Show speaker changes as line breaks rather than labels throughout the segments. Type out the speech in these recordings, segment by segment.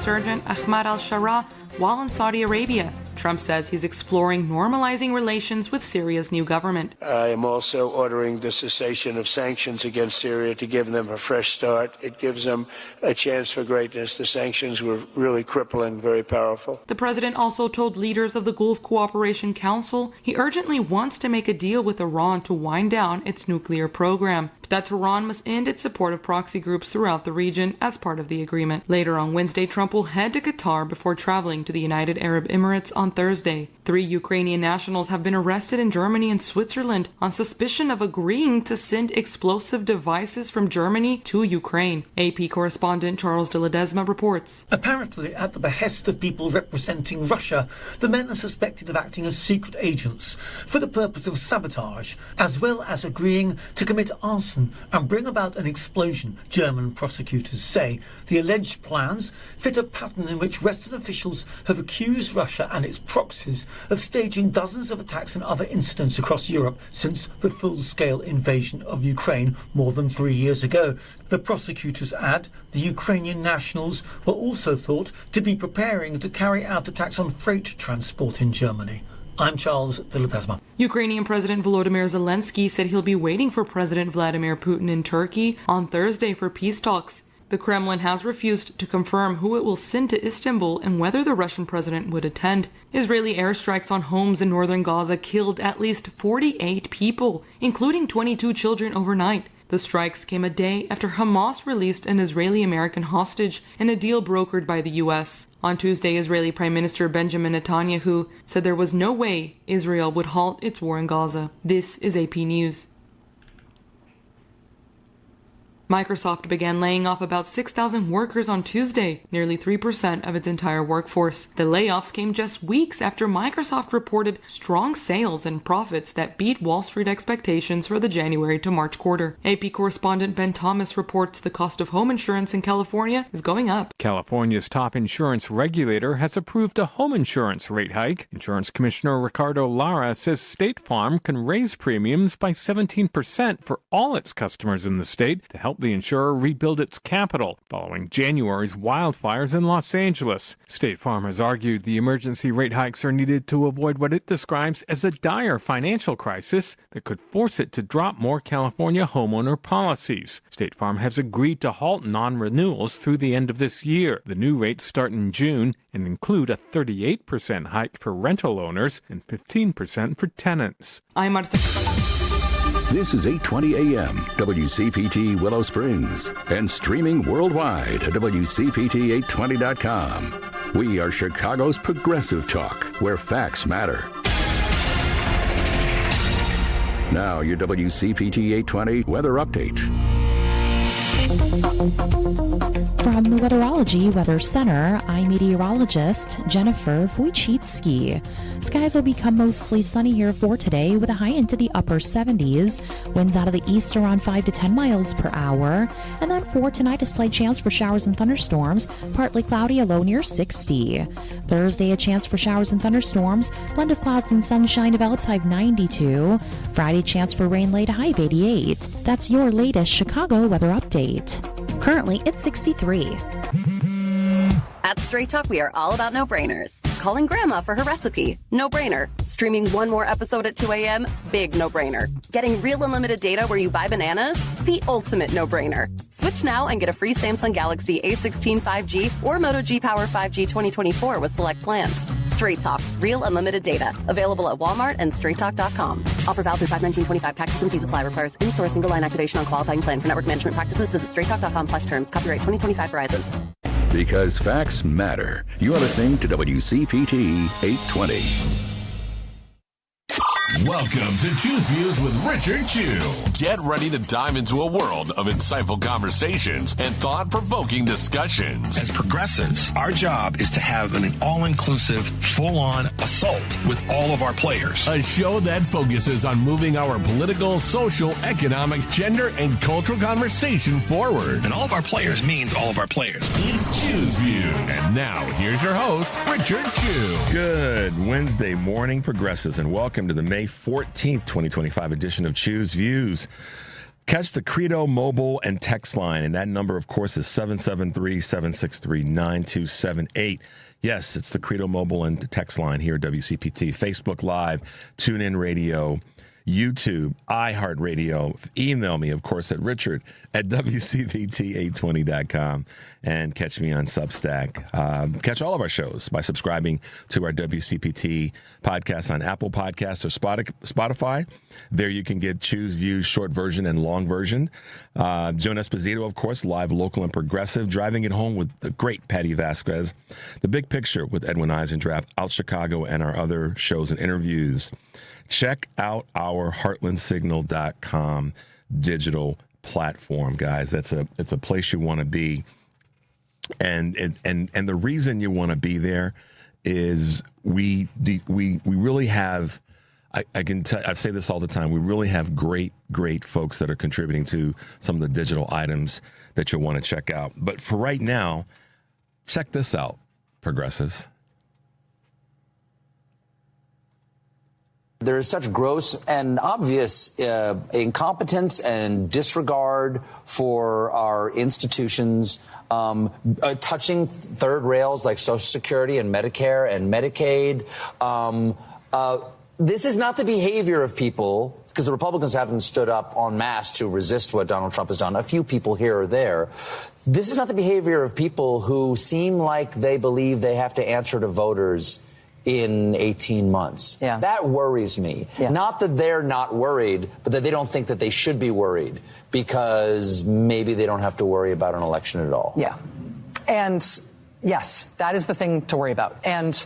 insurgent Ahmad al-Sharaa while in Saudi Arabia. Trump says he's exploring normalizing relations with Syria's new government.
I am also ordering the cessation of sanctions against Syria to give them a fresh start. It gives them a chance for greatness. The sanctions were really crippling, very powerful.
The president also told leaders of the Gulf Cooperation Council he urgently wants to make a deal with Iran to wind down its nuclear program, but that Tehran must end its support of proxy groups throughout the region as part of the agreement. Later on Wednesday, Trump will head to Qatar before traveling to the United Arab Emirates on Thursday. 3 Ukrainian nationals have been arrested in Germany and Switzerland on suspicion of agreeing to send explosive devices from Germany to Ukraine. AP correspondent Charles de Ledesma reports.
Apparently, at the behest of people representing Russia, the men are suspected of acting as secret agents for the purpose of sabotage, as well as agreeing to commit arson and bring about an explosion, German prosecutors say. The alleged plans fit a pattern in which Western officials have accused Russia and its proxies of staging dozens of attacks and other incidents across Europe since the full-scale invasion of Ukraine more than 3 years ago. The prosecutors add the Ukrainian nationals were also thought to be preparing to carry out attacks on freight transport in Germany. I'm Charles de Ledesma.
Ukrainian President Volodymyr Zelensky said he'll be waiting for President Vladimir Putin in Turkey on Thursday for peace talks. The Kremlin has refused to confirm who it will send to Istanbul and whether the Russian president would attend. Israeli airstrikes on homes in northern Gaza killed at least 48 people, including 22 children overnight. The strikes came a day after Hamas released an Israeli-American hostage in a deal brokered by the U.S. On Tuesday, Israeli Prime Minister Benjamin Netanyahu said there was no way Israel would halt its war in Gaza. This is AP News. Microsoft began laying off about 6,000 workers on Tuesday, nearly 3% of its entire workforce. The layoffs came just weeks after Microsoft reported strong sales and profits that beat Wall Street expectations for the January to March quarter. AP correspondent Ben Thomas reports the cost of home insurance in California is going up.
California's top insurance regulator has approved a home insurance rate hike. Insurance Commissioner Ricardo Lara says State Farm can raise premiums by 17% for all its customers in the state to help the insurer rebuild its capital following January's wildfires in Los Angeles. State Farm has argued the emergency rate hikes are needed to avoid what it describes as a dire financial crisis that could force it to drop more California homeowner policies. State Farm has agreed to halt non-renewals through the end of this year. The new rates start in June and include a 38% hike for rental owners and 15% for tenants.
I'm Marcela.
This is 820 AM, WCPT Willow Springs, and streaming worldwide at WCPT820.com. We are Chicago's progressive talk, where facts matter. Now, your WCPT 820 weather update.
From the Weatherology Weather Center, I'm meteorologist Jennifer Wojcicki. Skies will become mostly sunny here for today with a high into the upper 70s. Winds out of the east around 5 to 10 miles per hour. And then for tonight, a slight chance for showers and thunderstorms. Partly cloudy, a low near 60. Thursday, a chance for showers and thunderstorms. Blend of clouds and sunshine develops, high of 92. Friday, chance for rain late, a high of 88. That's your latest Chicago weather update.
Currently, it's 63. At Straight Talk, we are all about no-brainers. Calling Grandma for her recipe, no-brainer. Streaming one more episode at 2 a.m., big no-brainer. Getting real unlimited data where you buy bananas, the ultimate no-brainer. Switch now and get a free Samsung Galaxy A16 5G or Moto G Power 5G 2024 with select plans. Straight Talk, real unlimited data. Available at Walmart and straighttalk.com. Offer valid through 5/19/25. Taxes and fees apply. Requires in-store single line activation on qualifying plan. For network management practices, visit straighttalk.com/terms. Copyright 2025 Verizon.
Because facts matter. You're listening to WCPT 820.
Welcome to Choose Views with Richard Chu. Get ready to dive into a world of insightful conversations and thought-provoking discussions.
As progressives, our job is to have an all-inclusive, full-on assault with all of our players.
A show that focuses on moving our political, social, economic, gender, and cultural conversation forward.
And all of our players means all of our players.
It's Choose Views. And now, here's your host, Richard Chu.
Good Wednesday morning, progressives, and welcome to the May 14th, 2025 edition of Choose Views. Catch the Credo mobile and text line, and that number, of course, is 773-763-9278. Yes, it's the Credo mobile and text line here at WCPT. Facebook Live, TuneIn Radio, YouTube, iHeartRadio. Email me, of course, at richard@WCPT820.com, and catch me on Substack. Catch all of our shows by subscribing to our WCPT podcast on Apple Podcasts or Spotify. There you can get Choose Views, short version and long version. Joan Esposito, of course, live, local, and progressive. Driving It Home with the great Patty Vasquez. The Big Picture with Edwin Eisendrath, Out Chicago, and our other shows and interviews. Check out our heartlandsignal.com digital platform, guys. It's a place you want to be. And the reason you want to be there is we really have, I can tell, I say this all the time, we really have great folks that are contributing to some of the digital items that you'll want to check out. But for right now, check this out, progressives.
There is such gross and obvious incompetence and disregard for our institutions, touching third rails like Social Security and Medicare and Medicaid. This is not the behavior of people, because the Republicans haven't stood up en masse to resist what Donald Trump has done. A few people here or there. This is not the behavior of people who seem like they believe they have to answer to voters in 18 months. Yeah. That worries me. Yeah. Not that they're not worried, but that they don't think that they should be worried because maybe they don't have to worry about an election at all.
Yeah. And yes, that is the thing to worry about. And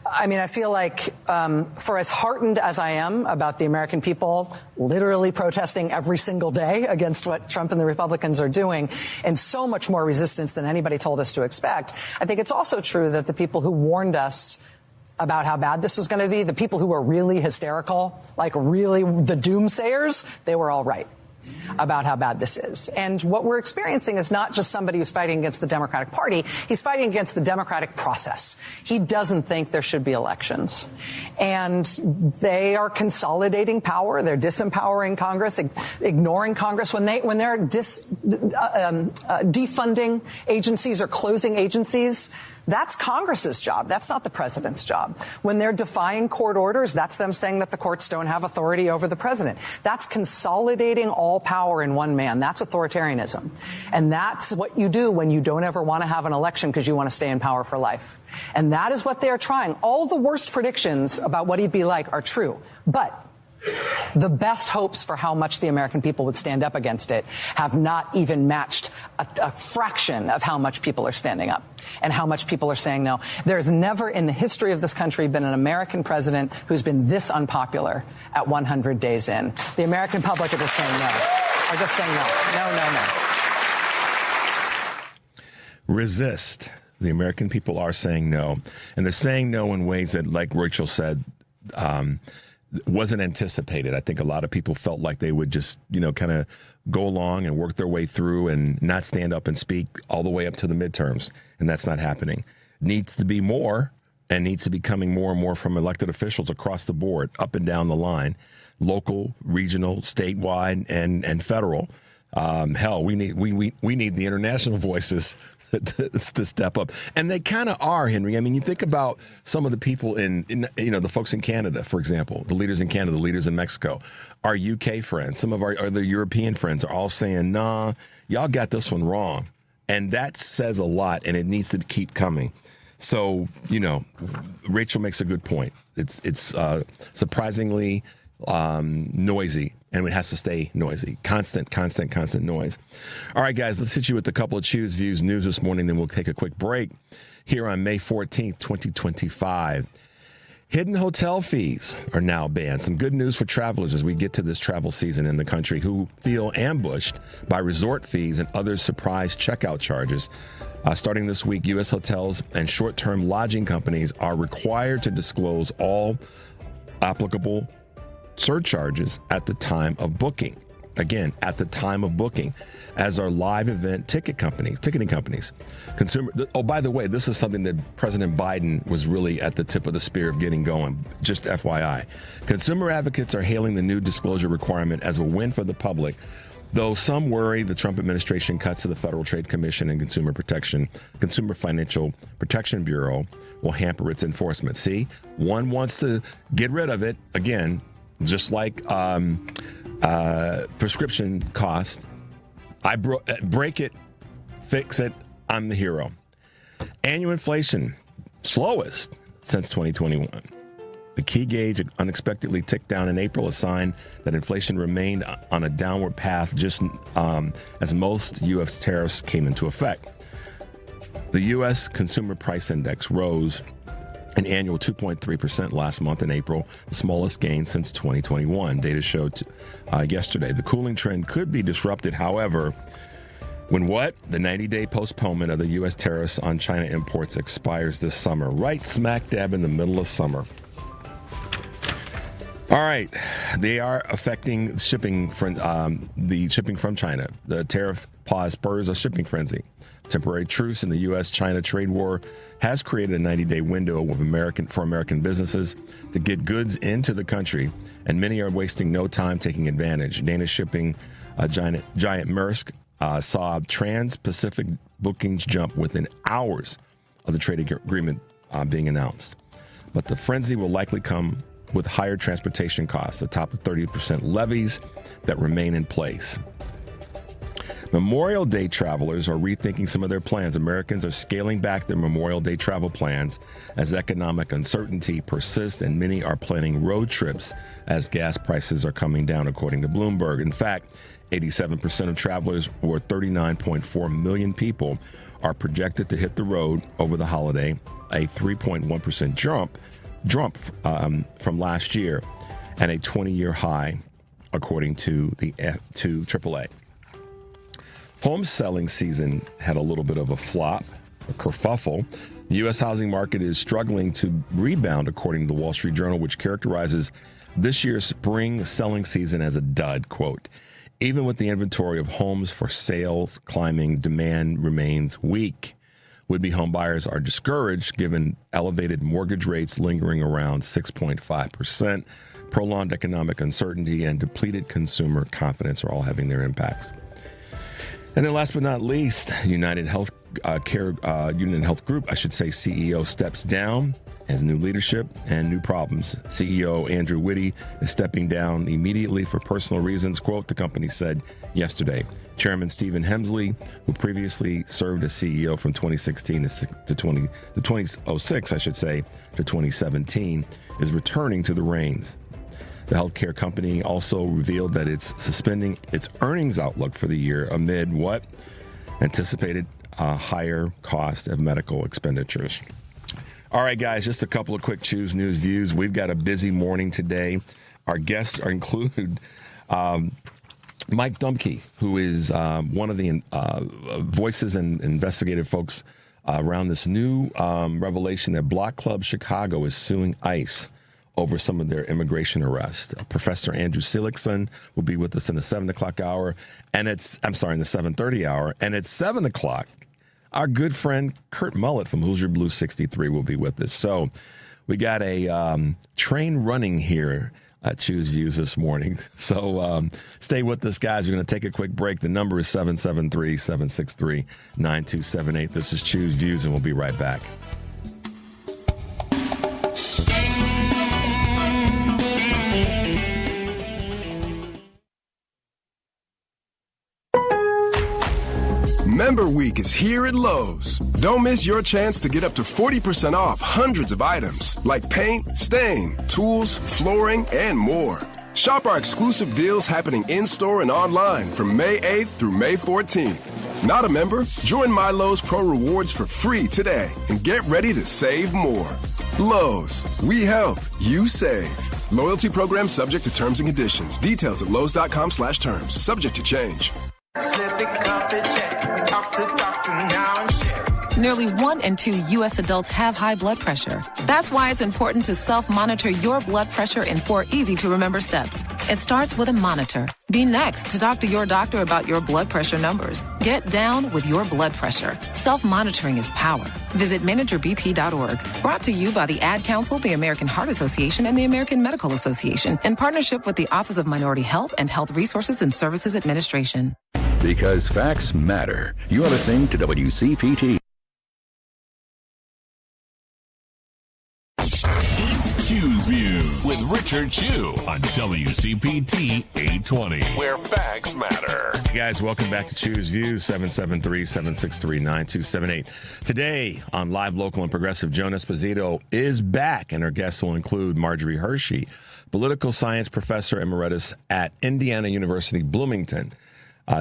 I mean, I feel like for as heartened as I am about the American people literally protesting every single day against what Trump and the Republicans are doing, and so much more resistance than anybody told us to expect, I think it's also true that the people who warned us about how bad this was going to be, the people who were really hysterical, like really the doomsayers, they were all right about how bad this is. And what we're experiencing is not just somebody who's fighting against the Democratic Party. He's fighting against the democratic process. He doesn't think there should be elections. And they are consolidating power. They're disempowering Congress, ignoring Congress. When they're defunding agencies or closing agencies, that's Congress's job. That's not the president's job. When they're defying court orders, that's them saying that the courts don't have authority over the president. That's consolidating all power in one man. That's authoritarianism. And that's what you do when you don't ever want to have an election because you want to stay in power for life. And that is what they are trying. All the worst predictions about what he'd be like are true. But the best hopes for how much the American people would stand up against it have not even matched a fraction of how much people are standing up and how much people are saying no. There's never in the history of this country been an American president who's been this unpopular at 100 days in. The American public are just saying no. Are just saying no. No.
Resist. The American people are saying no. And they're saying no in ways that, like Rachel said, wasn't anticipated. I think a lot of people felt like they would just, kind of go along and work their way through and not stand up and speak all the way up to the midterms. And that's not happening. Needs to be more, and needs to be coming more and more from elected officials across the board, up and down the line, local, regional, statewide, and federal. Hell, we need the international voices to step up, and they kind of are, Henry. I mean, you think about some of the people in the folks in Canada, for example, the leaders in Canada, the leaders in Mexico, our UK friends, some of our other European friends are all saying, "Nah, y'all got this one wrong," and that says a lot, and it needs to keep coming. So, Rachel makes a good point. It's surprisingly noisy, and it has to stay noisy. Constant noise. All right, guys, let's hit you with a couple of Choose Views news this morning, then we'll take a quick break here on May 14th, 2025. Hidden hotel fees are now banned. Some good news for travelers as we get to this travel season in the country who feel ambushed by resort fees and other surprise checkout charges. Starting this week, U.S. hotels and short-term lodging companies are required to disclose all applicable surcharges at the time of booking. Again, at the time of booking, as are live event ticketing companies. Oh, by the way, this is something that President Biden was really at the tip of the spear of getting going. Just FYI. Consumer advocates are hailing the new disclosure requirement as a win for the public, Though some worry the Trump administration cuts to the Federal Trade Commission and Consumer Financial Protection Bureau will hamper its enforcement. See, one wants to get rid of it. Again, just like prescription costs. I break it, fix it, I'm the hero. Annual inflation, slowest since 2021. The key gauge unexpectedly ticked down in April, a sign that inflation remained on a downward path just as most U.S. tariffs came into effect. The U.S. Consumer Price Index rose an annual 2.3% last month in April, the smallest gain since 2021. Data showed yesterday. The cooling trend could be disrupted, however, when the 90-day postponement of the U.S. tariffs on China imports expires this summer, right smack dab in the middle of summer. All right, they are affecting shipping from China. The tariff pause spurs a shipping frenzy. Temporary truce in the U.S.-China trade war has created a 90-day window for American businesses to get goods into the country, and many are wasting no time taking advantage. Danish shipping giant Maersk saw trans-Pacific bookings jump within hours of the trade agreement being announced. But the frenzy will likely come with higher transportation costs atop the 30% levies that remain in place. Memorial Day travelers are rethinking some of their plans. Americans are scaling back their Memorial Day travel plans as economic uncertainty persists, and many are planning road trips as gas prices are coming down, according to Bloomberg. In fact, 87% of travelers, or 39.4 million people, are projected to hit the road over the holiday, a 3.1% jump from last year, and a 20-year high, according to AAA. Home selling season had a little bit of a flop, a kerfuffle. The U.S. housing market is struggling to rebound, according to the Wall Street Journal, which characterizes this year's spring selling season as a dud. Quote, even with the inventory of homes for sales climbing, demand remains weak. Would-be home buyers are discouraged given elevated mortgage rates lingering around 6.5%. Prolonged economic uncertainty and depleted consumer confidence are all having their impacts. And then last but not least, United Health Group, CEO steps down as new leadership and new problems. CEO Andrew Whitty is stepping down immediately for personal reasons, quote, the company said yesterday. Chairman Stephen Hemsley, who previously served as CEO from 2016 to 2006, to 2017, is returning to the reins. The healthcare company also revealed that it's suspending its earnings outlook for the year amid anticipated higher cost of medical expenditures. All right, guys, just a couple of quick Choose News views. We've got a busy morning today. Our guests include Mick Dumke, who is one of the voices and investigative folks around this new revelation that Block Club Chicago is suing ICE over some of their immigration arrests. Professor Andrew Seligsohn will be with us in the 7 o'clock hour, in the 7:30 hour, and at 7 o'clock, our good friend Kurt Mullett from Hoosier Blue 63 will be with us. So we got a train running here at Choose Views this morning. So stay with us, guys. We're going to take a quick break. The number is 773-763-9278. This is Choose Views, and we'll be right back.
Member Week is here at Lowe's. Don't miss your chance to get up to 40% off hundreds of items like paint, stain, tools, flooring, and more. Shop our exclusive deals happening in-store and online from May 8th through May 14th. Not a member? Join My Lowe's Pro Rewards for free today and get ready to save more. Lowe's, we help, you save. Loyalty program subject to terms and conditions. Details at lowes.com/terms. Subject to change.
Nearly 1 in 2 U.S. adults have high blood pressure. That's why it's important to self-monitor your blood pressure in 4 easy-to-remember steps. It starts with a monitor. Be next to talk to your doctor about your blood pressure numbers. Get down with your blood pressure. Self-monitoring is power. Visit managerbp.org. Brought to you by the Ad Council, the American Heart Association, and the American Medical Association, in partnership with the Office of Minority Health and Health Resources and Services Administration.
Because facts matter. You are listening to WCPT.
It's Chew's View with Richard Chew on WCPT 820, where facts matter.
Hey guys, welcome back to Chew's View, 773-763-9278. Today on Live, Local, and Progressive, Joan Esposito is back, and her guests will include Marjorie Hershey, political science professor emeritus at Indiana University, Bloomington,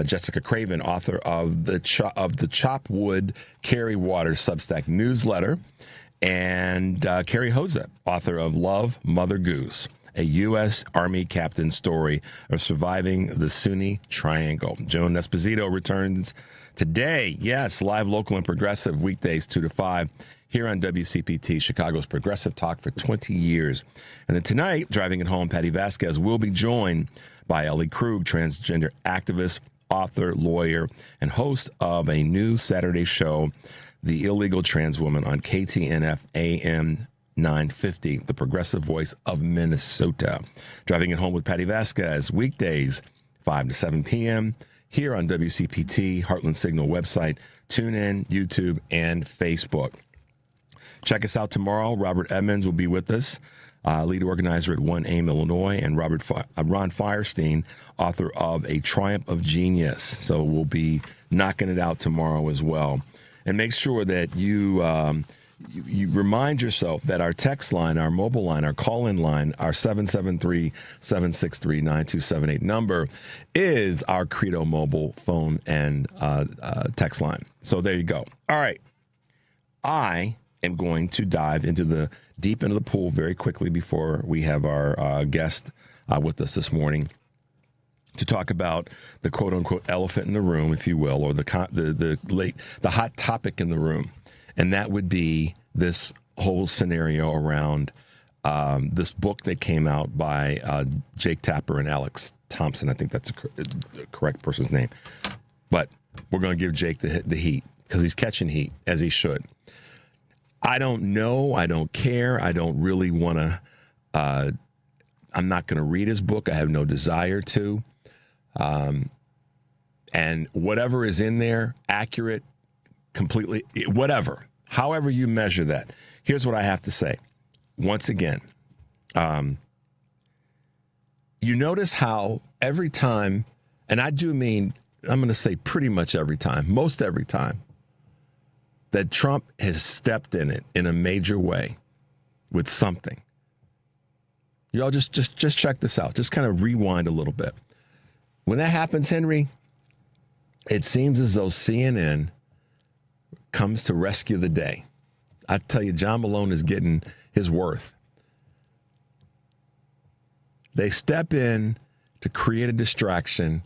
Jessica Craven, author of the Chop Wood, Carry Water Substack newsletter, and Carrie Hosep, author of Love, Mother Goose, a U.S. Army captain's story of surviving the Sunni Triangle. Joan Esposito returns today. Yes, Live, Local, and Progressive, weekdays 2 to 5, here on WCPT, Chicago's progressive talk for 20 years. And then tonight, driving it home, Patty Vasquez will be joined by Ellie Krug, transgender activist, author, lawyer, and host of a new Saturday show, The Illegal Trans Woman, on KTNF AM 950, the progressive voice of Minnesota. Driving it home with Patty Vasquez, weekdays 5 to 7 p.m. here on WCPT, Heartland Signal website, TuneIn, YouTube, and Facebook. Check us out tomorrow. Robert Edmonds will be with us, lead organizer at One Aim, Illinois, and Ron Firestein, author of A Triumph of Genius. So we'll be knocking it out tomorrow as well. And make sure that you remind yourself that our text line, our mobile line, our call-in line, our 773-763-9278 number is our Credo mobile phone and text line. So there you go. All right. I am going to dive into the deep end of the pool very quickly before we have our guest with us this morning to talk about the quote-unquote elephant in the room, if you will, or the hot topic in the room, and that would be this whole scenario around this book that came out by Jake Tapper and Alex Thompson. I think that's the correct person's name, but we're going to give Jake the heat because he's catching heat, as he should. I don't know. I don't care. I don't really want to. I'm not going to read his book. I have no desire to. And whatever is in there, accurate, completely, whatever, however you measure that. Here's what I have to say. Once again, you notice how every time, and I do mean, I'm going to say pretty much every time, most every time, that Trump has stepped in it in a major way with something. Y'all just check this out. Just kind of rewind a little bit. When that happens, Henry, it seems as though CNN comes to rescue the day. I tell you, John Malone is getting his worth. They step in to create a distraction,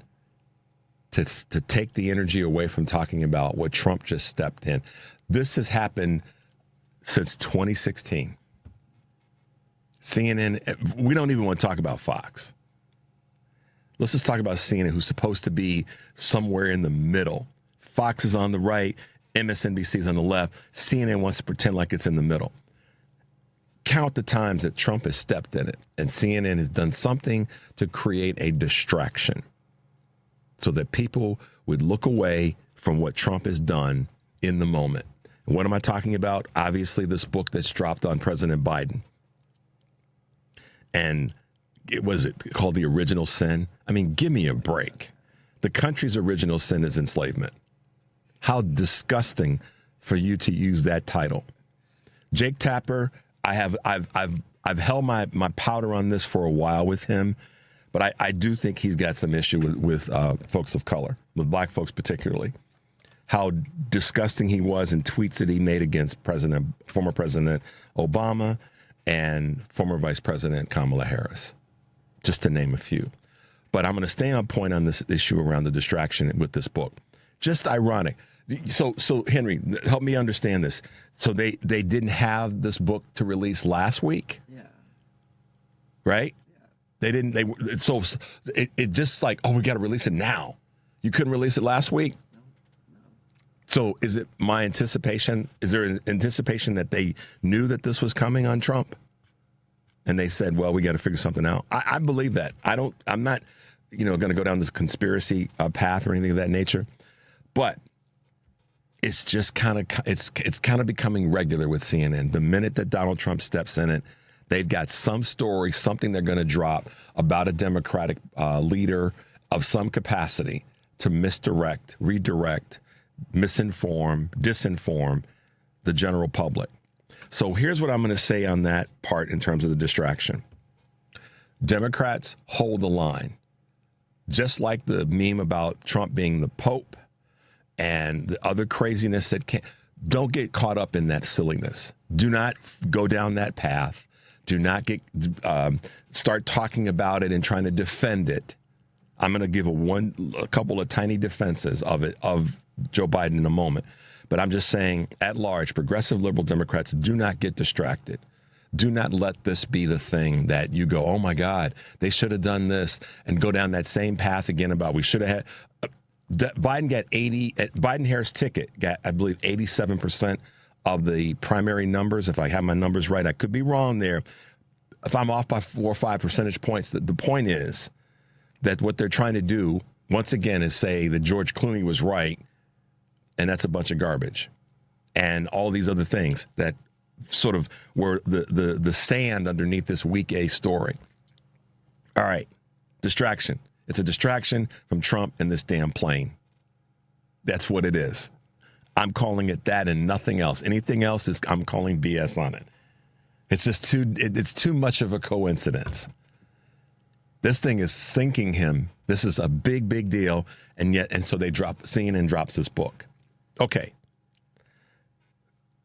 to take the energy away from talking about what Trump just stepped in. This has happened since 2016. CNN, we don't even want to talk about Fox. Let's just talk about CNN, who's supposed to be somewhere in the middle. Fox is on the right, MSNBC is on the left. CNN wants to pretend like it's in the middle. Count the times that Trump has stepped in it, and CNN has done something to create a distraction so that people would look away from what Trump has done in the moment. And what am I talking about? Obviously, this book that's dropped on President Biden. And was it called The Original Sin? I mean, give me a break. The country's original sin is enslavement. How disgusting for you to use that title. Jake Tapper, I've held my powder on this for a while with him, but I do think he's got some issue with folks of color, with black folks particularly. How disgusting he was in tweets that he made against former President Obama and former Vice President Kamala Harris, just to name a few. But I'm going to stay on point on this issue around the distraction with this book. Just ironic. So Henry, help me understand this. So they didn't have this book to release last week?
Yeah.
Right? Yeah. They didn't. So it just like, oh, we got to release it now. You couldn't release it last week? No. So is it my anticipation? Is there an anticipation that they knew that this was coming on Trump? And they said, well, we got to figure something out. I believe that. I'm not, going to go down this conspiracy path or anything of that nature. But it's just kind of becoming regular with CNN. The minute that Donald Trump steps in it, they've got some story, something they're going to drop about a Democratic leader of some capacity to misdirect, redirect, misinform, disinform the general public. So here's what I'm going to say on that part in terms of the distraction. Democrats hold the line. Just like the meme about Trump being the Pope and the other craziness don't get caught up in that silliness. Do not go down that path. Do not start talking about it and trying to defend it. I'm going to give a couple of tiny defenses of Joe Biden in a moment. But I'm just saying, at large, progressive liberal Democrats, do not get distracted. Do not let this be the thing that you go, oh, my God, they should have done this, and go down that same path again about we should have had. Biden-Harris ticket got, I believe, 87% of the primary numbers. If I have my numbers right, I could be wrong there. If I'm off by 4 or 5 percentage points, the point is that what they're trying to do, once again, is say that George Clooney was right, and that's a bunch of garbage. And all these other things that sort of were the sand underneath this week A story. All right, distraction. It's a distraction from Trump and this damn plane. That's what it is. I'm calling it that and nothing else. Anything else I'm calling BS on it. It's just too much of a coincidence. This thing is sinking him. This is a big, big deal. And so CNN drops this book. Okay.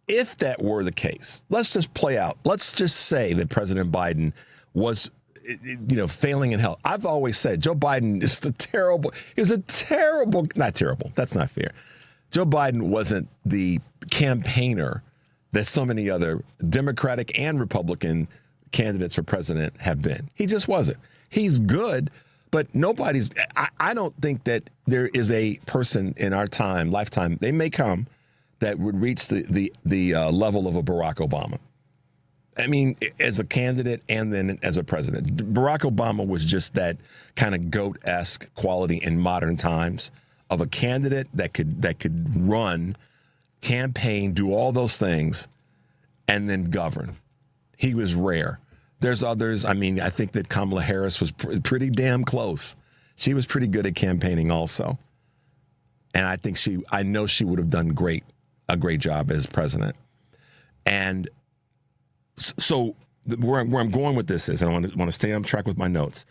If that were the case, let's just play out. Let's just say that President Biden was, failing in health. I've always said Joe Biden is not terrible. That's not fair. Joe Biden wasn't the campaigner that so many other Democratic and Republican candidates for president have been. He just wasn't. He's good, but I don't think that there is a person in our lifetime, they may come, that would reach the level of a Barack Obama. I mean, as a candidate and then as a president. Barack Obama was just that kind of goat-esque quality in modern times of a candidate that could run, campaign, do all those things, and then govern. He was rare. There's others. I mean, I think that Kamala Harris was pretty damn close. She was pretty good at campaigning also. And I know she would have done a great job as president. And so where I'm going with this is, and I want to stay on track with my notes.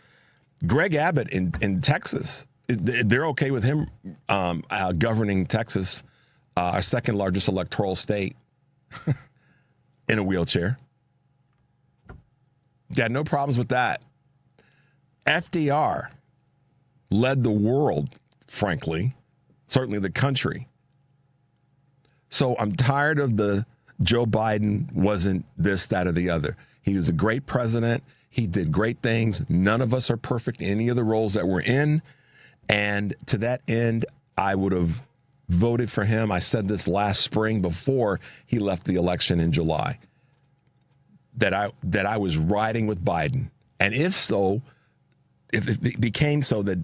Greg Abbott in Texas, they're okay with him governing Texas, our second largest electoral state, in a wheelchair. Got no problems with that. FDR led the world, frankly, certainly the country. So I'm tired of the Joe Biden wasn't this, that, or the other. He was a great president. He did great things. None of us are perfect in any of the roles that we're in. And to that end, I would have voted for him. I said this last spring before he left the election in July, that I was riding with Biden. And if it became so that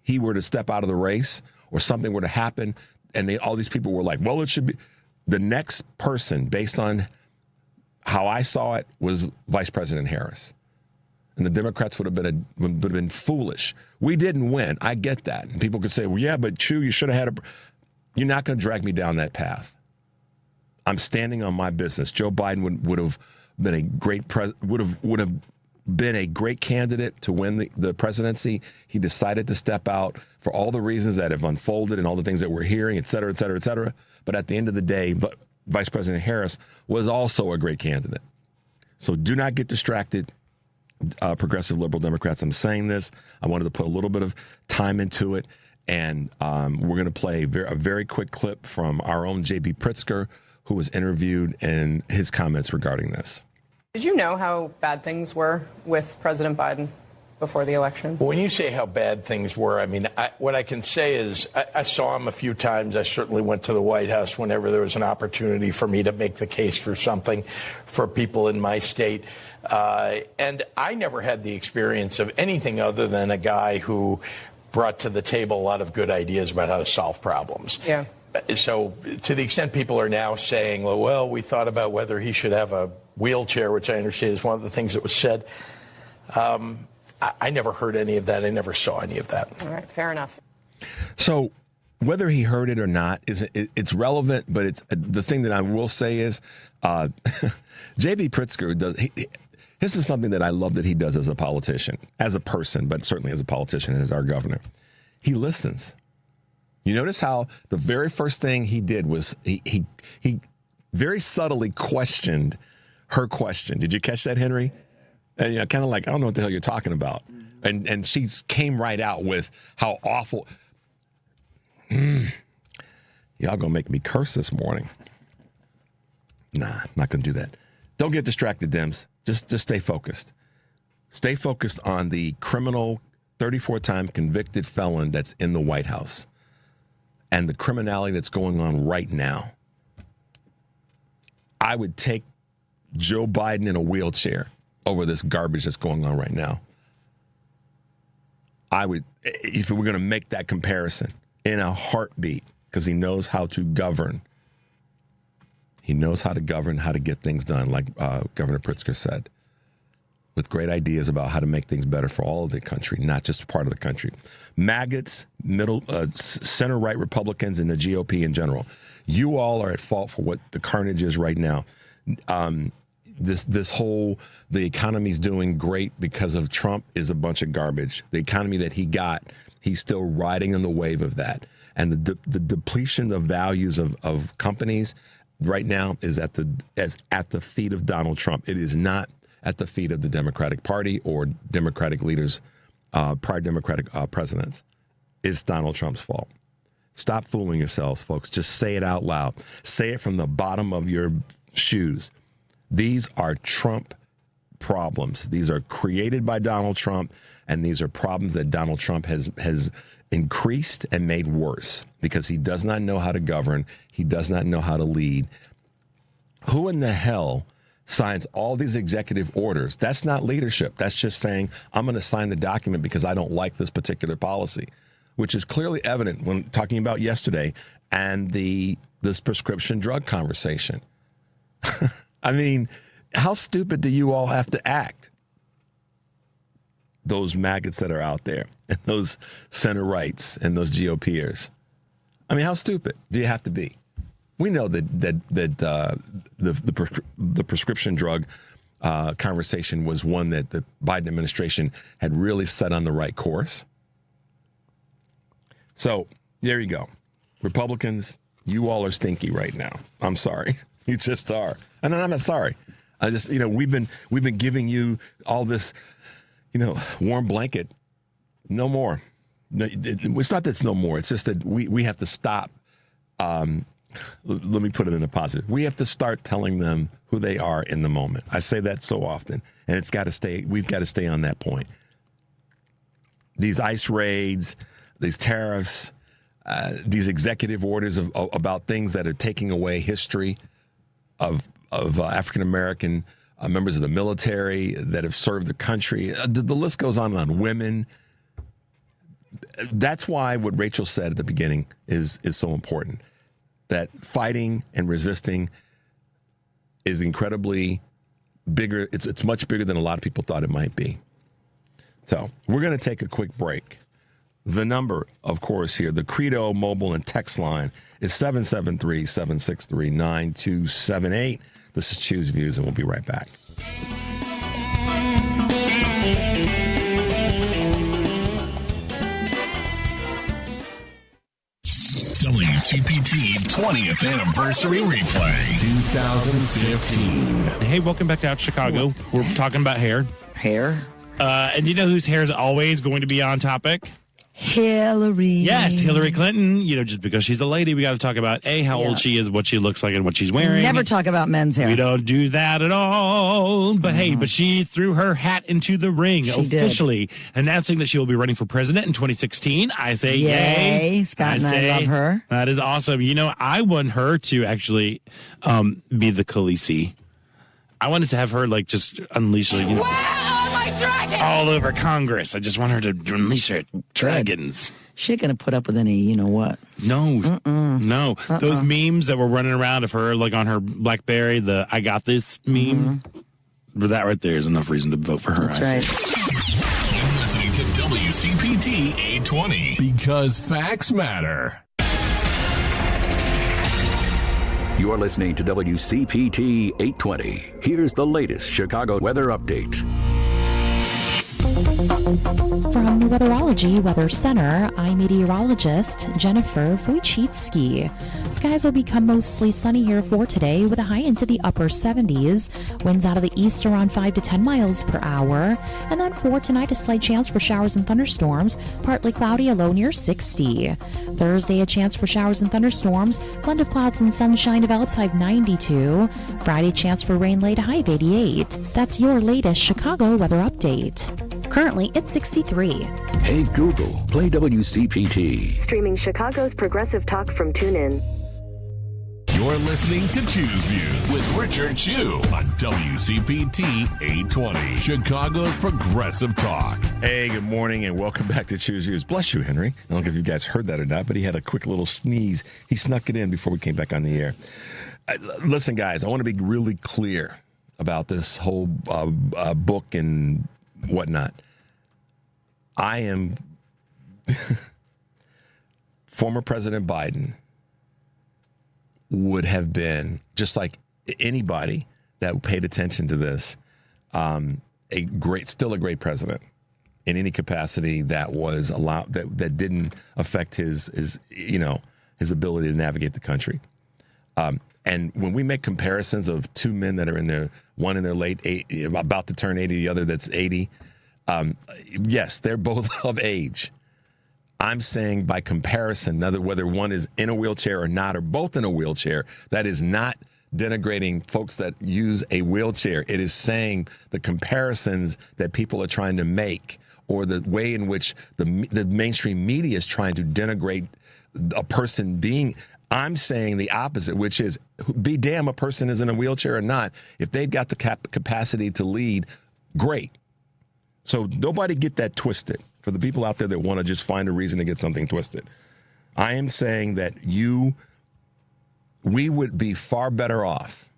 he were to step out of the race or something were to happen, and all these people were like, well, it should be the next person, based on how I saw it, was Vice President Harris. And the Democrats would have been foolish. We didn't win. I get that. And people could say, well, yeah, but Chew, you should have had You're not going to drag me down that path. I'm standing on my business. Joe Biden would have been a great would have been a great candidate to win the presidency. He decided to step out for all the reasons that have unfolded and all the things that we're hearing, et cetera, et cetera, et cetera. But at the end of the day, Vice President Harris was also a great candidate. So do not get distracted, progressive liberal Democrats. I'm saying this. I wanted to put a little bit of time into it. And we're going to play a very quick clip from our own J.B. Pritzker, who was interviewed, and his comments regarding this.
Did you know how bad things were with President Biden before the election?
Well, when you say how bad things were, I mean, what I can say is I saw him a few times. I certainly went to the White House whenever there was an opportunity for me to make the case for something for people in my state. And I never had the experience of anything other than a guy who brought to the table a lot of good ideas about how to solve problems.
Yeah.
So to the extent people are now saying, well, we thought about whether he should have a wheelchair, which I understand is one of the things that was said. I never heard any of that. I never saw any of that.
All right, fair enough.
So whether he heard it or not, it's relevant, but it's the thing that I will say is J.B. Pritzker does. This is something that I love that he does as a politician, as a person, but certainly as a politician, as our governor. He listens. You notice how the very first thing he did was he very subtly questioned her question. Did you catch that, Henry? And kind of like, I don't know what the hell you're talking about. And she came right out with how awful. Y'all gonna make me curse this morning. Nah, I'm not gonna do that. Don't get distracted, Dems. Just stay focused. Stay focused on the criminal 34-time convicted felon that's in the White House and the criminality that's going on right now. I would take Joe Biden in a wheelchair over this garbage that's going on right now. I would, if we were going to make that comparison, in a heartbeat, because he knows how to govern. He knows how to govern, how to get things done, like Governor Pritzker said, with great ideas about how to make things better for all of the country, not just part of the country. Maggots, center-right Republicans, and the GOP in general. You all are at fault for what the carnage is right now. This whole, the economy's doing great because of Trump is a bunch of garbage. The economy that he got, he's still riding on the wave of that. And the depletion of values of companies right now is at the feet of Donald Trump. It is not at the feet of the Democratic Party or Democratic leaders, prior Democratic presidents. It's Donald Trump's fault. Stop fooling yourselves, folks. Just say it out loud. Say it from the bottom of your shoes. These are Trump problems. These are created by Donald Trump, and these are problems that Donald Trump has increased and made worse because he does not know how to govern. He does not know how to lead. Who in the hell signs all these executive orders? That's not leadership. That's just saying, I'm going to sign the document because I don't like this particular policy, which is clearly evident when talking about yesterday and this prescription drug conversation. I mean, how stupid do you all have to act? Those maggots that are out there and those center rights and those GOPers. I mean, how stupid do you have to be? We know that the prescription drug conversation was one that the Biden administration had really set on the right course. So there you go. Republicans, you all are stinky right now. I'm sorry. You just are. And I'm not sorry. I just, we've been giving you all this, warm blanket. No more. No, it's not that it's no more. It's just that we have to stop. Let me put it in a positive. We have to start telling them who they are in the moment. I say that so often, and it's got to stay. We've got to stay on that point. These ICE raids, these tariffs, these executive orders about things that are taking away history of African American members of the military that have served the country. The list goes on and on. Women. That's why what Rachel said at the beginning is so important. That fighting and resisting is incredibly bigger. It's much bigger than a lot of people thought it might be. So we're going to take a quick break. The number, of course, here, the Credo mobile and text line is 773-763-9278. This is Choose Views, and we'll be right back.
WCPT 20th Anniversary Replay 2015.
Hey, welcome back to Out Chicago. We're talking about hair.
Hair?
And you know whose hair is always going to be on topic?
Hillary.
Yes, Hillary Clinton. Just because she's a lady, we got to talk about how old she is, what she looks like, and what she's wearing.
Never talk about men's hair.
We don't do that at all. But hey, she threw her hat into the ring officially, announcing that she will be running for president in 2016. I say yay.
Scott and I love her.
That is awesome. I want her to actually be the Khaleesi. I wanted to have her just unleash all over Congress. I just want her to unleash her dragons.
She ain't gonna put up with any, what?
No. Those memes that were running around of her, on her BlackBerry, the "I got this" meme. But that right there is enough reason to vote for her.
That's right.
You're listening to WCPT 820 because facts matter.
You're listening to WCPT 820. Here's the latest Chicago weather update.
From the Weatherology Weather Center, I'm meteorologist Jennifer Wojcicki. Skies will become mostly sunny here for today with a high into the upper 70s. Winds out of the east around 5 to 10 miles per hour. And then for tonight, a slight chance for showers and thunderstorms, partly cloudy, a low near 60. Thursday, a chance for showers and thunderstorms, blend of clouds and sunshine develops, high of 92. Friday, chance for rain, late, high of 88. That's your latest Chicago weather update.
Currently, it's 63.
Hey Google, play WCPT.
Streaming Chicago's progressive talk from TuneIn.
You're listening to Choose Views with Richard Chu on WCPT 820, Chicago's progressive talk.
Hey, good morning and welcome back to Choose Views. Bless you, Henry. I don't know if you guys heard that or not, but he had a quick little sneeze. He snuck it in before we came back on the air. Listen, guys, I want to be really clear about this whole book and whatnot. I am former President Biden would have been, just like anybody that paid attention to this, still a great president in any capacity that was allowed, that didn't affect his ability to navigate the country. And when we make comparisons of two men that are one in their late 80, about to turn 80, the other that's 80, yes, they're both of age. I'm saying by comparison, whether one is in a wheelchair or not, or both in a wheelchair, that is not denigrating folks that use a wheelchair. It is saying the comparisons that people are trying to make, or the way in which the mainstream media is trying to denigrate a person being. I'm saying the opposite, which is be damn a person is in a wheelchair or not. If they've got the capacity to lead, great. So nobody get that twisted. For the people out there that want to just find a reason to get something twisted, I am saying that we would be far better off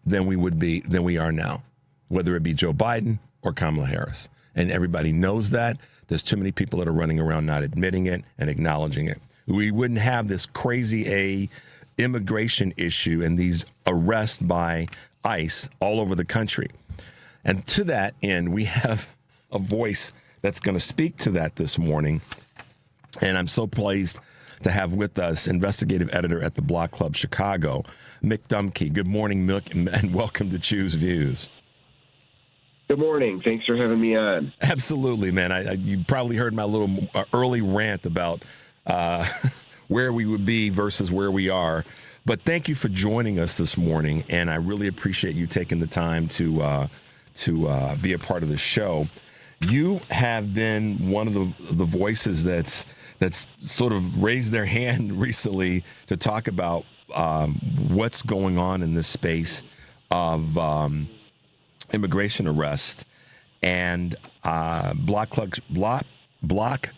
than we are now, whether it be Joe Biden or Kamala Harris. And everybody knows that. There's too many people that are running around not admitting it and acknowledging it. We wouldn't have this crazy immigration issue and these arrests by ICE all over the country. And to that end, we have a voice that's going to speak to that this morning. And I'm so pleased to have with us investigative editor at the Block Club Chicago, Mick Dumke. Good morning, Mick, and welcome to Choose Views.
Good morning. Thanks for having me on.
Absolutely, man. You probably heard my little early rant about where we would be versus where we are. But thank you for joining us this morning, and I really appreciate you taking the time to be a part of the show. You have been one of the voices that's sort of raised their hand recently to talk about what's going on in this space of immigration arrest, and Block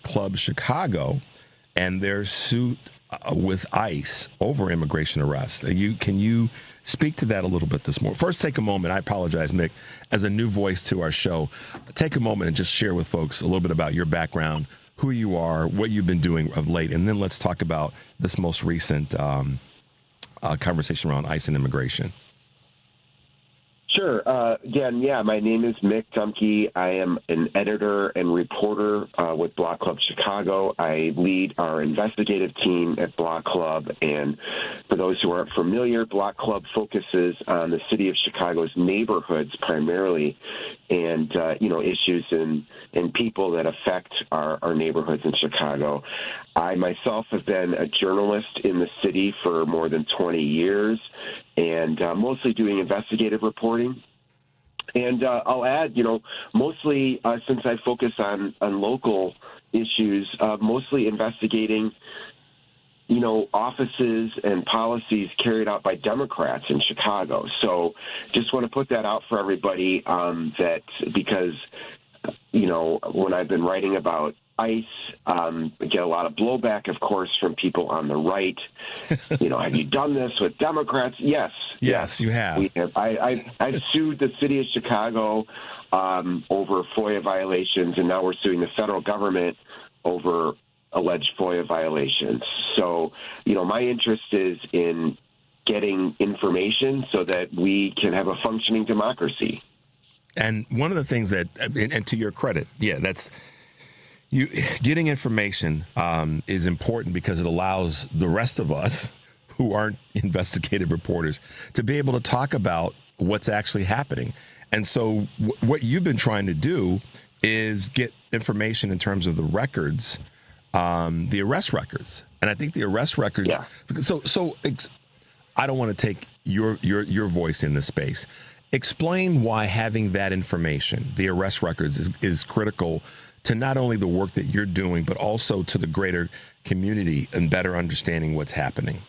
Club Chicago and their suit with ICE over immigration arrest. Can you speak to that a little bit this morning? First, take a moment. I apologize, Mick. As a new voice to our show, take a moment and just share with folks a little bit about your background, who you are, what you've been doing of late, and then let's talk about this most recent conversation around ICE and immigration.
Sure. Again, my name is Mick Dumke. I am an editor and reporter with Block Club Chicago. I lead our investigative team at Block Club. And for those who aren't familiar, Block Club focuses on the city of Chicago's neighborhoods primarily, and issues and people that affect our neighborhoods in Chicago. I myself have been a journalist in the city for more than 20 years, and mostly doing investigative reporting. And I'll add, mostly since I focus on local issues, mostly investigating, offices and policies carried out by Democrats in Chicago. So just want to put that out for everybody that because, when I've been writing about ICE, I get a lot of blowback, of course, from people on the right. Have you done this with Democrats? Yes,
you have.
We have. I've sued the city of Chicago over FOIA violations, and now we're suing the federal government over alleged FOIA violations. So, my interest is in getting information so that we can have a functioning democracy.
And one of the things that, and to your credit, that's getting information is important because it allows the rest of us who aren't investigative reporters to be able to talk about what's actually happening. And so what you've been trying to do is get information in terms of the records, the arrest records. And I think the arrest records. Yeah. So I don't want to take your voice in this space. Explain why having that information, the arrest records, is critical to not only the work that you're doing, but also to the greater community and better understanding what's happening.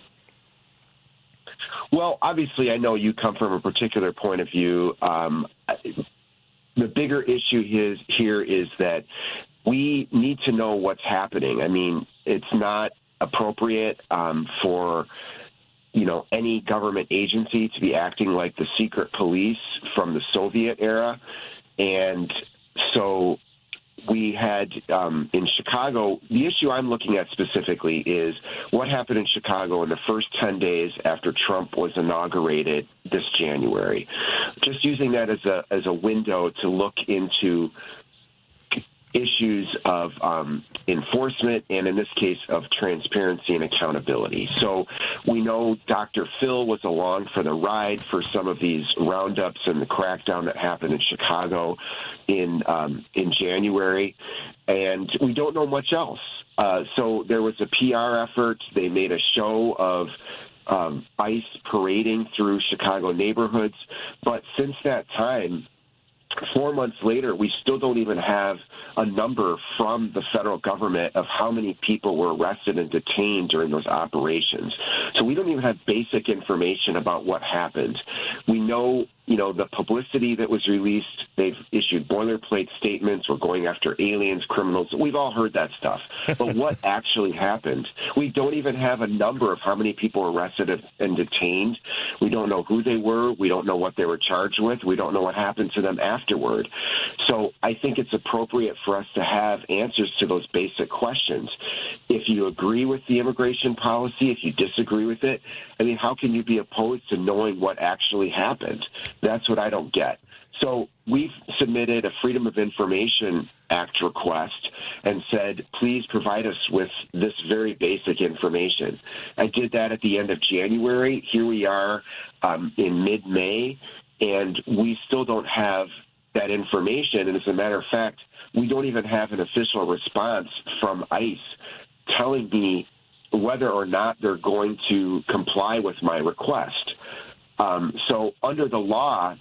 Well, obviously, I know you come from a particular point of view. The bigger issue here is that we need to know what's happening. I mean, it's not appropriate for any government agency to be acting like the secret police from the Soviet era. And so we had in Chicago, the issue I'm looking at specifically is what happened in Chicago in the first 10 days after Trump was inaugurated this January. Just using that as a window to look into issues of enforcement and, in this case, of transparency and accountability. So we know Dr. Phil was along for the ride for some of these roundups and the crackdown that happened in Chicago in January, and we don't know much else. So there was a PR effort. They made a show of ICE parading through Chicago neighborhoods, but since that time, 4 months later, we still don't even have a number from the federal government of how many people were arrested and detained during those operations. So we don't even have basic information about what happened. We know, the publicity that was released, they've issued boilerplate statements, we're going after aliens, criminals. We've all heard that stuff. But what actually happened? We don't even have a number of how many people were arrested and detained. We don't know who they were. We don't know what they were charged with. We don't know what happened to them afterward. So I think it's appropriate for us to have answers to those basic questions. If you agree with the immigration policy, if you disagree with it, I mean, how can you be opposed to knowing what actually happened? That's what I don't get. So we've submitted a Freedom of Information Act request and said, please provide us with this very basic information. I did that at the end of January. Here we are in mid-May, and we still don't have that information. And as a matter of fact, we don't even have an official response from ICE telling me whether or not they're going to comply with my request. So under the law,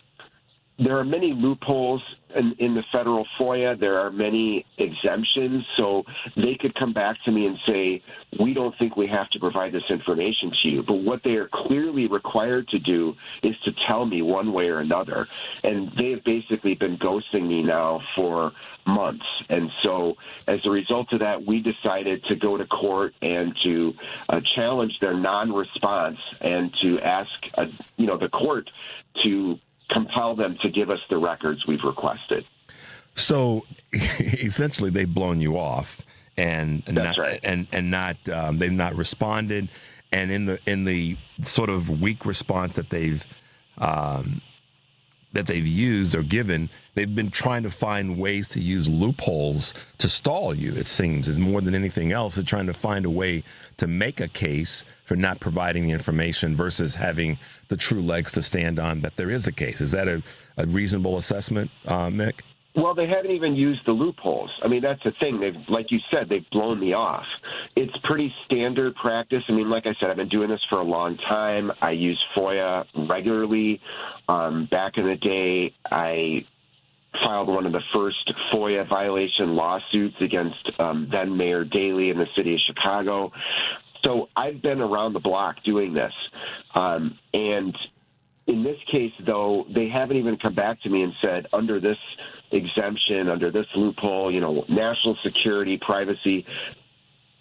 there are many loopholes in the federal FOIA. There are many exemptions. So they could come back to me and say, we don't think we have to provide this information to you. But what they are clearly required to do is to tell me one way or another. And they have basically been ghosting me now for months. And so as a result of that, we decided to go to court and to challenge their non-response and to ask, the court to compel them to give us the records we've requested.
So essentially, they've blown you off, and
that's right.
And not they've not responded, and in the sort of weak response that they've that they've used or given, they've been trying to find ways to use loopholes to stall you, it seems. It's more than anything else. They're trying to find a way to make a case for not providing the information versus having the true legs to stand on that there is a case. Is that a reasonable assessment, Mick?
Well, they haven't even used the loopholes. I mean, that's the thing. They've, like you said, they've blown me off. It's pretty standard practice. I mean, like I said, I've been doing this for a long time. I use FOIA regularly. Back in the day, I filed one of the first FOIA violation lawsuits against then Mayor Daley in the city of Chicago. So I've been around the block doing this. And in this case, though, they haven't even come back to me and said, under this exemption, under this loophole, national security, privacy,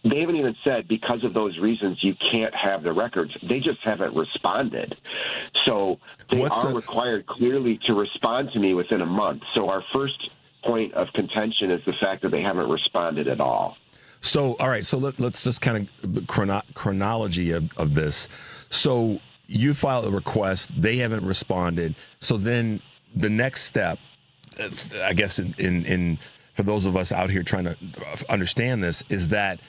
they haven't even said because of those reasons you can't have the records. They just haven't responded. So they are required clearly to respond to me within a month. So our first point of contention is the fact that they haven't responded at all.
So, all right, so let's just kind of chronology of this. So you filed a request, they haven't responded. So then the next step, I guess, in for those of us out here trying to understand this, is that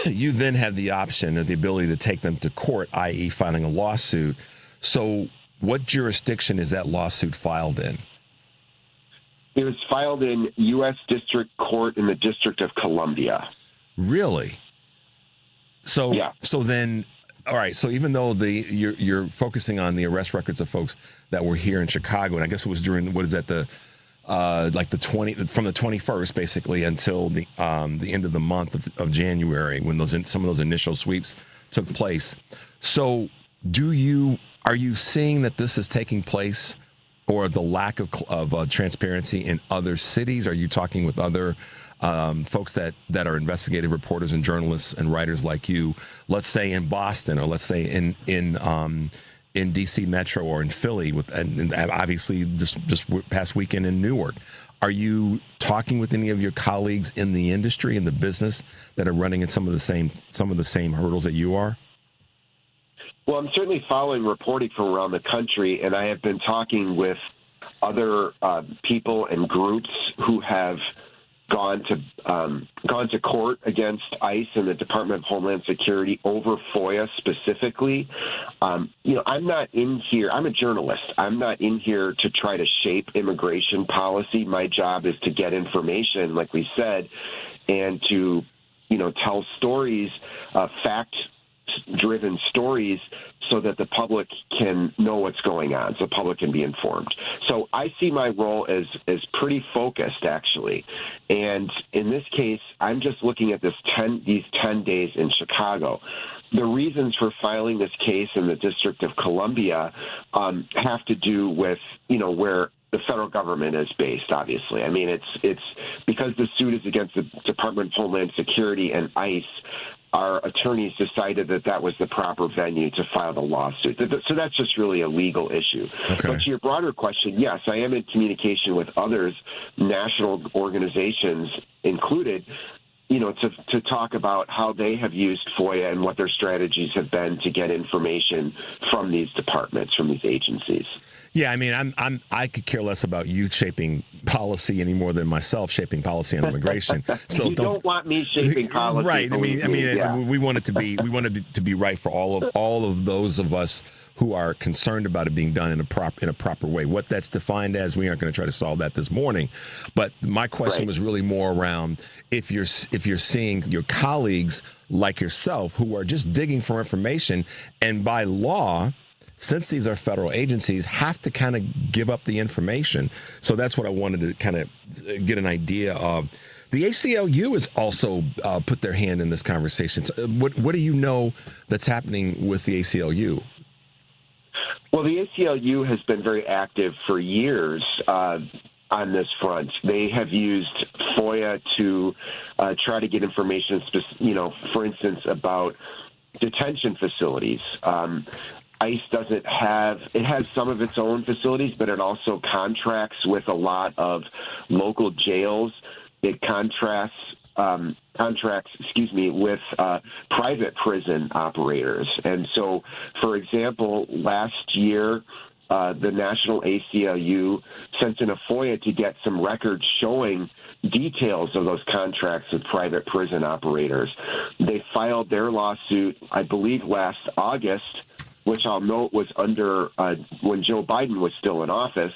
you then have the option or the ability to take them to court, i.e. filing a lawsuit. So what jurisdiction is that lawsuit filed in?
It was filed in U.S. District Court in the District of Columbia.
Really? So,
yeah.
So then, all right, so even though you're focusing on the arrest records of folks that were here in Chicago, and I guess it was during, what is that, from the 21st basically until the end of the month of January when some of those initial sweeps took place. So are you seeing that this is taking place, or the lack of transparency in other cities? Are you talking with other folks that are investigative reporters and journalists and writers like you, let's say in Boston, or let's say in DC Metro or in Philly, and obviously this past weekend in Newark? Are you talking with any of your colleagues in the industry, in the business, that are running in some of the same hurdles that you are?
Well, I'm certainly following reporting from around the country, and I have been talking with other people and groups who have gone to court against ICE and the Department of Homeland Security over FOIA specifically. I'm not in here. I'm a journalist. I'm not in here to try to shape immigration policy. My job is to get information, like we said, and to, tell stories, fact-driven stories, so that the public can know what's going on, so the public can be informed. So I see my role as pretty focused, actually. And in this case, I'm just looking at these 10 days in Chicago. The reasons for filing this case in the District of Columbia have to do with, where the federal government is based, obviously. I mean, it's because the suit is against the Department of Homeland Security and ICE. Our attorneys decided that was the proper venue to file the lawsuit. So that's just really a legal issue. Okay. But to your broader question, yes, I am in communication with others, national organizations included, to talk about how they have used FOIA and what their strategies have been to get information from these departments, from these agencies.
Yeah, I mean, I could care less about you shaping policy any more than myself shaping policy on immigration. So
you don't want me shaping policy,
right?
Yeah.
We want it to be right for all of those of us who are concerned about it being done in a proper way. What that's defined as, we aren't going to try to solve that this morning. But my question was really more around if you're seeing your colleagues like yourself who are just digging for information, and by law, since these are federal agencies, have to kind of give up the information. So that's what I wanted to kind of get an idea of. The ACLU has also put their hand in this conversation. What do you know that's happening with the ACLU?
Well, the ACLU has been very active for years on this front. They have used FOIA to try to get information, for instance, about detention facilities. ICE it has some of its own facilities, but it also contracts with a lot of local jails. It contracts with private prison operators. And so, for example, last year, the National ACLU sent in a FOIA to get some records showing details of those contracts with private prison operators. They filed their lawsuit, I believe, last August, which I'll note was under when Joe Biden was still in office.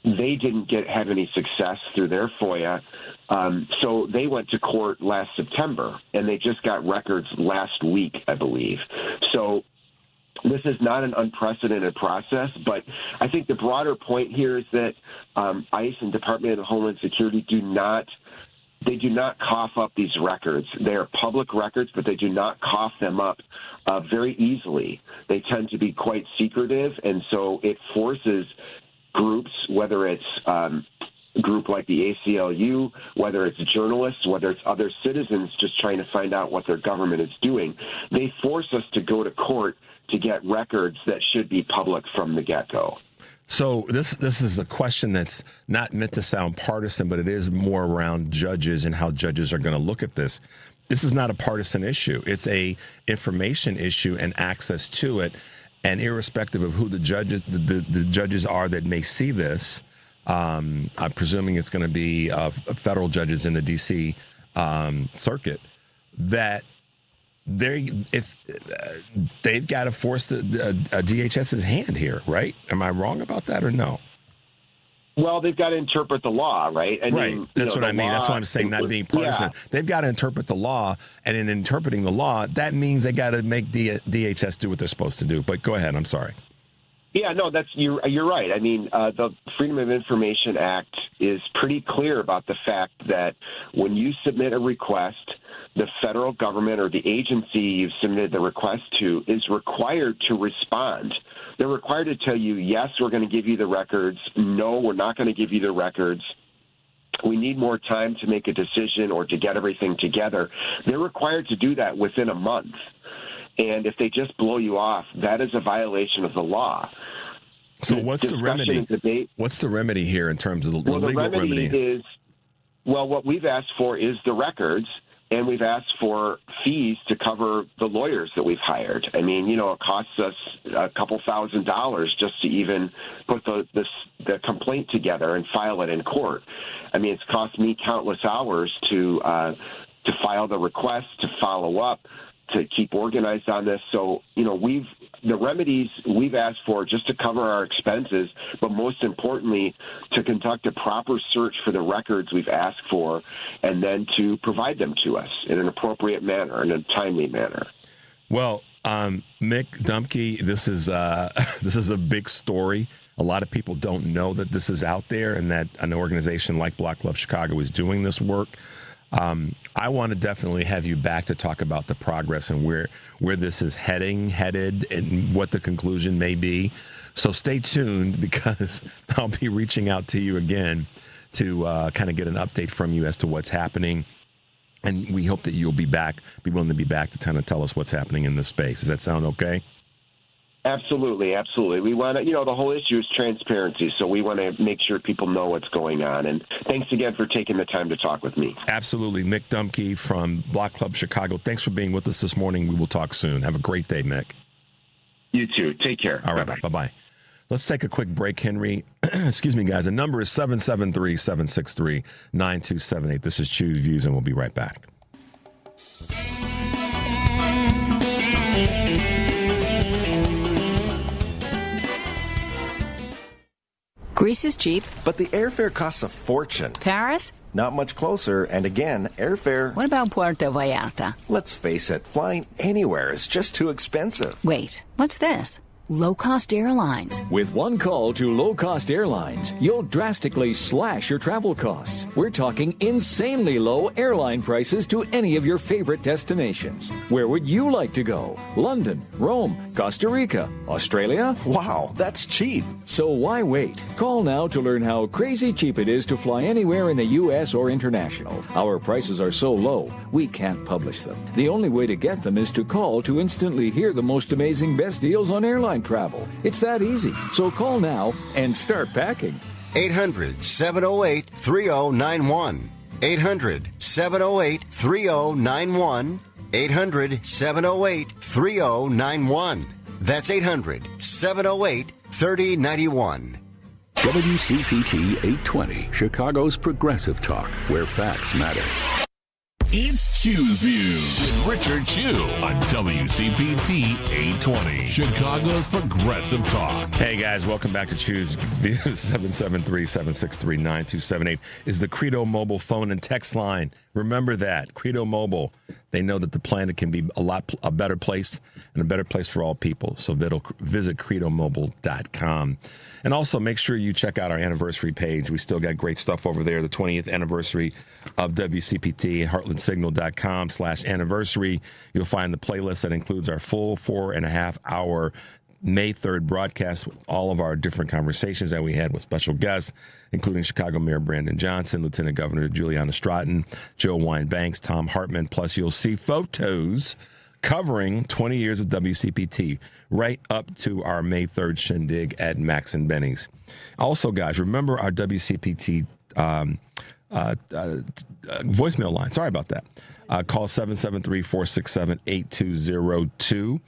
They didn't have any success through their FOIA. So they went to court last September, and they just got records last week, I believe. So this is not an unprecedented process, but I think the broader point here is that ICE and Department of Homeland Security do not cough up these records. They are public records, but they do not cough them up very easily. They tend to be quite secretive, and so it forces groups, whether it's a group like the ACLU, whether it's journalists, whether it's other citizens just trying to find out what their government is doing, they force us to go to court to get records that should be public from the get-go.
So this is a question that's not meant to sound partisan, but it is more around judges and how judges are going to look at this. This is not a partisan issue. It's a information issue and access to it. And irrespective of who the judges are that may see this, I'm presuming it's going to be federal judges in the D.C. circuit, that they've got to force a DHS's hand here, right? Am I wrong about that or no?
Well, they've got to interpret the law, right?
That's what I mean. That's why I'm saying not being partisan. Yeah. They've got to interpret the law, and in interpreting the law, that means they got to make DHS do what they're supposed to do. But go ahead. I'm sorry.
Yeah, no, you're right. I mean, the Freedom of Information Act is pretty clear about the fact that when you submit a request, the federal government or the agency you've submitted the request to is required to respond. They're required to tell you, yes, we're going to give you the records. No, we're not going to give you the records. We need more time to make a decision or to get everything together. They're required to do that within a month. And if they just blow you off, that is a violation of the law.
So what's the remedy? What's the remedy here in terms of the legal remedy?
Is, what we've asked for is the records. And we've asked for fees to cover the lawyers that we've hired. I mean, it costs us a couple $1,000s just to even put the complaint together and file it in court. I mean, it's cost me countless hours to file the request, to follow up, to keep organized on this. So, the remedies we've asked for just to cover our expenses, but most importantly, to conduct a proper search for the records we've asked for, and then to provide them to us in an appropriate manner, in a timely manner.
Well, Mick Dumke, this is a big story. A lot of people don't know that this is out there and that an organization like Block Club Chicago is doing this work. I want to definitely have you back to talk about the progress and where this is headed and what the conclusion may be. So stay tuned, because I'll be reaching out to you again to kind of get an update from you as to what's happening. And we hope that you'll be willing to be back to kind of tell us what's happening in this space. Does that sound okay?
Absolutely, absolutely. We want to, the whole issue is transparency, so we want to make sure people know what's going on. And thanks again for taking the time to talk with me.
Absolutely. Mick Dumke from Block Club Chicago. Thanks for being with us this morning. We will talk soon. Have a great day, Mick.
You too. Take care.
All right. Bye-bye. Let's take a quick break, Henry. Excuse me, guys. The number is 773-763-9278. This is Choose Views, and we'll be right back.
Greece is cheap.
But the airfare costs a fortune.
Paris?
Not much closer, and again, airfare...
What about Puerto Vallarta?
Let's face it, flying anywhere is just too expensive.
Wait, what's this? Low-cost airlines.
With one call to low-cost airlines, you'll drastically slash your travel costs. We're talking insanely low airline prices to any of your favorite destinations. Where would you like to go? London, Rome, Costa Rica, Australia?
Wow, that's cheap.
So why wait? Call now to learn how crazy cheap it is to fly anywhere in the U.S. or international. Our prices are so low, we can't publish them. The only way to get them is to call to instantly hear the most amazing best deals on airline travel. It's that easy. So call now and start packing.
800-708-3091. 800-708-3091. 800-708-3091. That's 800-708-3091. 3091.
WCPT 820, Chicago's progressive talk, where facts matter.
It's Chew's Views with Richard Chew on WCPT 820, Chicago's progressive talk.
Hey guys, welcome back to Chew's Views. 773-763-9278 is the Credo Mobile phone and text line. Remember that. Credo Mobile. They know that the planet can be a better place and a better place for all people. So visit credomobile.com. And also make sure you check out our anniversary page. We still got great stuff over there. The 20th anniversary of WCPT, heartlandsignal.com/anniversary. You'll find the playlist that includes our full 4.5-hour May 3rd broadcast with all of our different conversations that we had with special guests, including Chicago Mayor Brandon Johnson, Lieutenant Governor Juliana Stratton, Joe Wine-Banks, Tom Hartman. Plus, you'll see photos covering 20 years of WCPT right up to our May 3rd shindig at Max and Benny's. Also, guys, remember our WCPT voicemail line. Sorry about that. Call 773-467-8202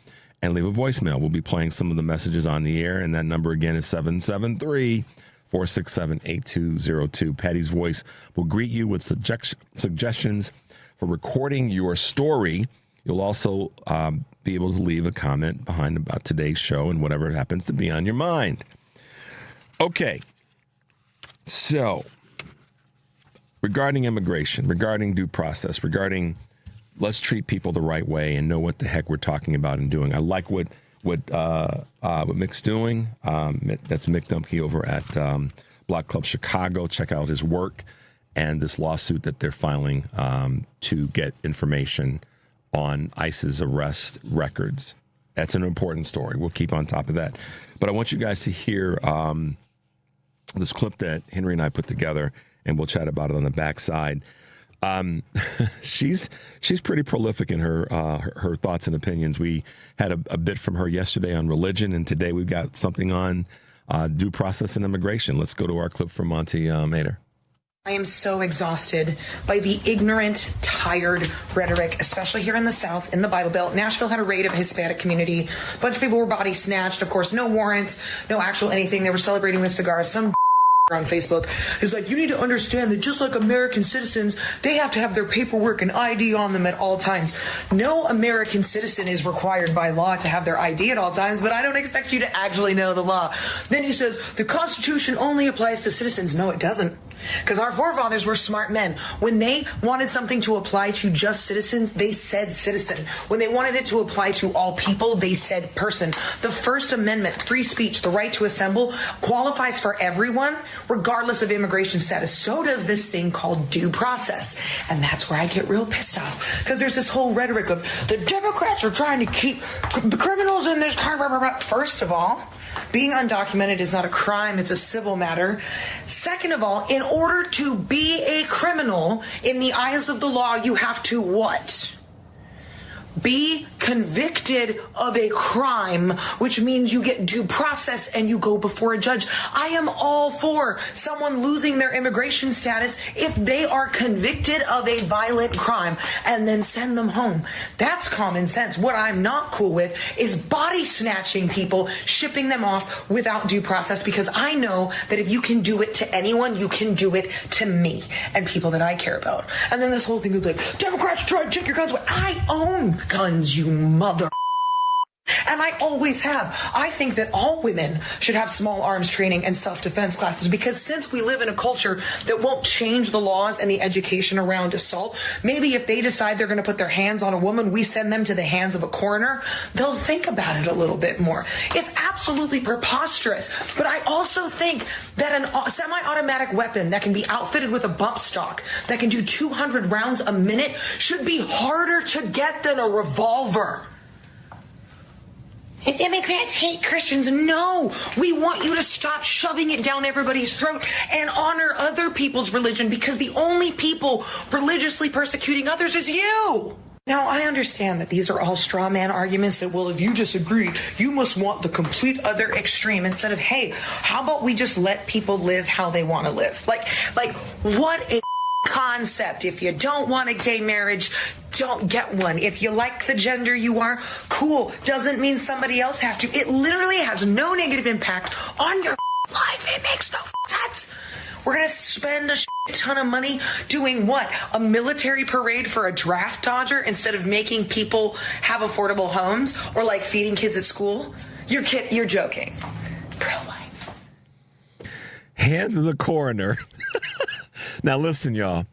and leave a voicemail. We'll be playing some of the messages on the air, and that number again is 773-467-8202. Patty's voice will greet you with suggestions for recording your story. You'll also be able to leave a comment behind about today's show and whatever happens to be on your mind. Okay, so regarding immigration, regarding due process, regarding let's treat people the right way and know what the heck we're talking about and doing. I like what Mick's doing. That's Mick Dumke over at Block Club Chicago. Check out his work and this lawsuit that they're filing to get information on ICE's arrest records. That's an important story. We'll keep on top of that. But I want you guys to hear this clip that Henry and I put together, and we'll chat about it on the backside. She's pretty prolific in her thoughts and opinions. We had a bit from her yesterday on religion, and today we've got something on due process and immigration. Let's go to our clip from Monty Mader.
I am so exhausted by the ignorant, tired rhetoric, especially here in the South, in the Bible Belt. Nashville had a raid of a Hispanic community. A bunch of people were body snatched. Of course, no warrants, no actual anything. They were celebrating with cigars. Some on Facebook is like, you need to understand that just like American citizens, they have to have their paperwork and ID on them at all times. No American citizen is required by law to have their ID at all times, but I don't expect you to actually know the law. Then he says, the Constitution only applies to citizens. No, it doesn't. Because our forefathers were smart men. When they wanted something to apply to just citizens, they said citizen. When they wanted it to apply to all people, they said person. The First Amendment, free speech, the right to assemble, qualifies for everyone, regardless of immigration status. So does this thing called due process. And that's where I get real pissed off. Because there's this whole rhetoric of the Democrats are trying to keep the criminals in this car. First of all, being undocumented is not a crime, it's a civil matter. Second of all, in order to be a criminal in the eyes of the law, you have to what? Be convicted of a crime, which means you get due process and you go before a judge. I am all for someone losing their immigration status if they are convicted of a violent crime and then send them home. That's common sense. What I'm not cool with is body snatching people, shipping them off without due process, because I know that if you can do it to anyone, you can do it to me and people that I care about. And then this whole thing is like, Democrats try to take your guns away. I own guns, you mother. And I always have. I think that all women should have small arms training and self-defense classes, because since we live in a culture that won't change the laws and the education around assault, maybe if they decide they're going to put their hands on a woman, we send them to the hands of a coroner, they'll think about it a little bit more. It's absolutely preposterous. But I also think that a semi-automatic weapon that can be outfitted with a bump stock, that can do 200 rounds a minute, should be harder to get than a revolver. If immigrants hate Christians, no. We want you to stop shoving it down everybody's throat and honor other people's religion, because the only people religiously persecuting others is you. Now, I understand that these are all straw man arguments that, well, if you disagree, you must want the complete other extreme, instead of, hey, how about we just let people live how they want to live? Like what a concept. If you don't want a gay marriage, don't get one. If you like the gender you are, cool. Doesn't mean somebody else has to. It literally has no negative impact on your life. It makes no sense. We're going to spend a ton of money doing what? A military parade for a draft dodger instead of making people have affordable homes or like feeding kids at school? You're joking. Pro-life.
Hands of the coroner. Now listen, y'all.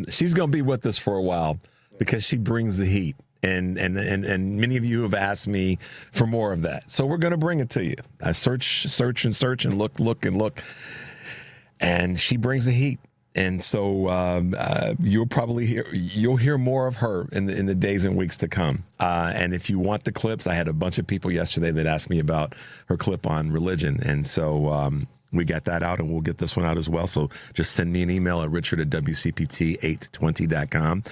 She's going to be with us for a while because she brings the heat. And many of you have asked me for more of that. So we're going to bring it to you. I search and look. And she brings the heat. And so you'll hear more of her in the days and weeks to come. And if you want the clips, I had a bunch of people yesterday that asked me about her clip on religion. And so we got that out, and we'll get this one out as well. So just send me an email at richard@wcpt820.com.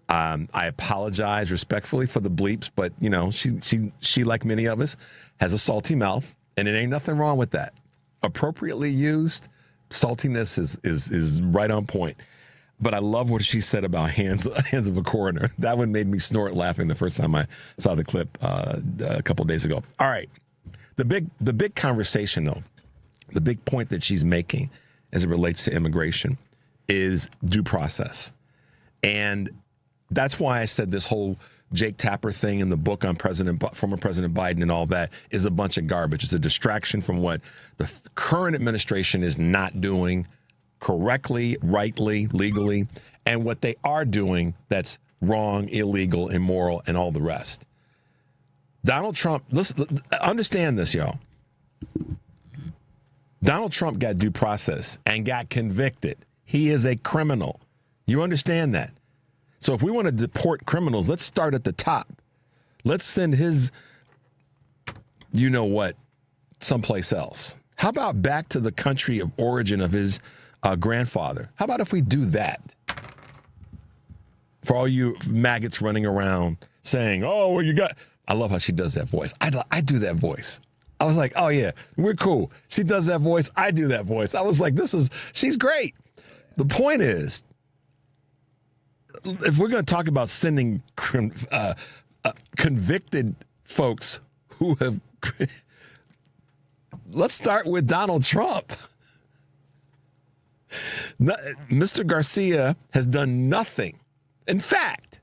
I apologize respectfully for the bleeps, but you know, she like many of us has a salty mouth, and it ain't nothing wrong with that. Appropriately used, saltiness is right on point. But I love what she said about hands of a coroner. That one made me snort laughing the first time I saw the clip a couple of days ago. All right, the big conversation though, the big point that she's making as it relates to immigration is due process, and that's why I said this whole Jake Tapper thing in the book on former President Biden and all that is a bunch of garbage. It's a distraction from what the current administration is not doing correctly, rightly, legally, and what they are doing that's wrong, illegal, immoral, and all the rest. Donald Trump, listen, understand this, y'all. Donald Trump got due process and got convicted. He is a criminal. You understand that? So if we want to deport criminals, let's start at the top. Let's send his, you know what, someplace else. How about back to the country of origin of his grandfather? How about if we do that? For all you maggots running around saying, oh, well, you got... I love how she does that voice. I do that voice. I was like, oh, yeah, we're cool. She does that voice. I do that voice. I was like, she's great. The point is, if we're going to talk about sending convicted folks who have... Let's start with Donald Trump. Mr. Garcia has done nothing. In fact,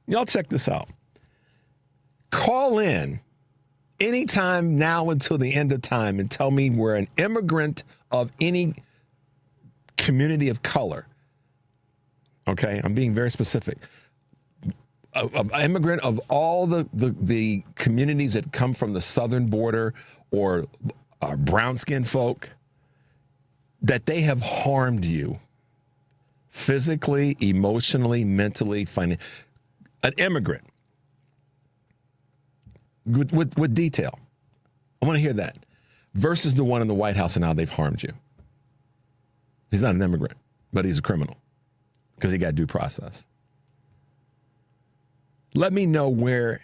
y'all check this out. Call in anytime now until the end of time and tell me where an immigrant of any community of color, okay, I'm being very specific, an immigrant of all the communities that come from the southern border or brown-skinned folk, that they have harmed you physically, emotionally, mentally, financially. An immigrant. With detail. I want to hear that. Versus the one in the White House and how they've harmed you. He's not an immigrant, but he's a criminal because he got due process. Let me know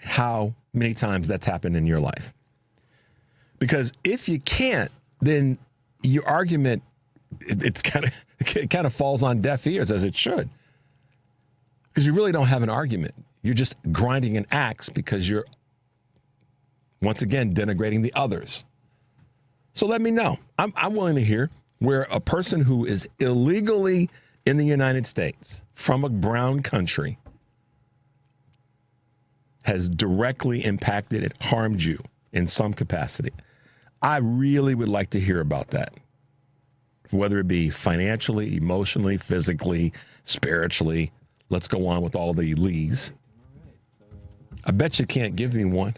how many times that's happened in your life. Because if you can't, then your argument, it kind of falls on deaf ears, as it should. Because you really don't have an argument. You're just grinding an axe because you're, once again, denigrating the others. So let me know. I'm willing to hear where a person who is illegally in the United States from a brown country has directly impacted and harmed you in some capacity. I really would like to hear about that, whether it be financially, emotionally, physically, spiritually. Let's go on with all the lees. I bet you can't give me one.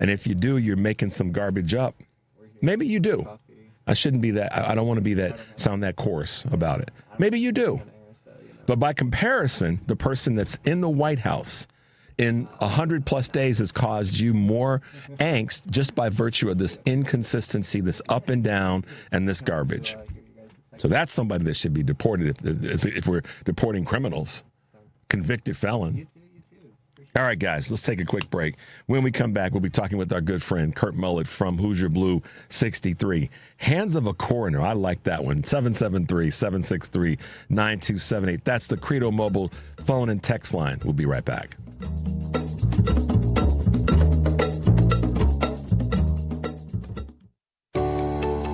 And if you do, you're making some garbage up. Maybe you do. I shouldn't be that. I don't want to be that, sound that coarse about it. Maybe you do. But by comparison, the person that's in the White House in 100+ days has caused you more angst just by virtue of this inconsistency, this up and down, and this garbage. So that's somebody that should be deported if we're deporting criminals, convicted felon. All right, guys, let's take a quick break. When we come back, we'll be talking with our good friend Kurt Mullett from Hoosier Blue 63. Hands of a Coroner. I like that one. 773-763-9278. That's the Credo Mobile phone and text line. We'll be right back.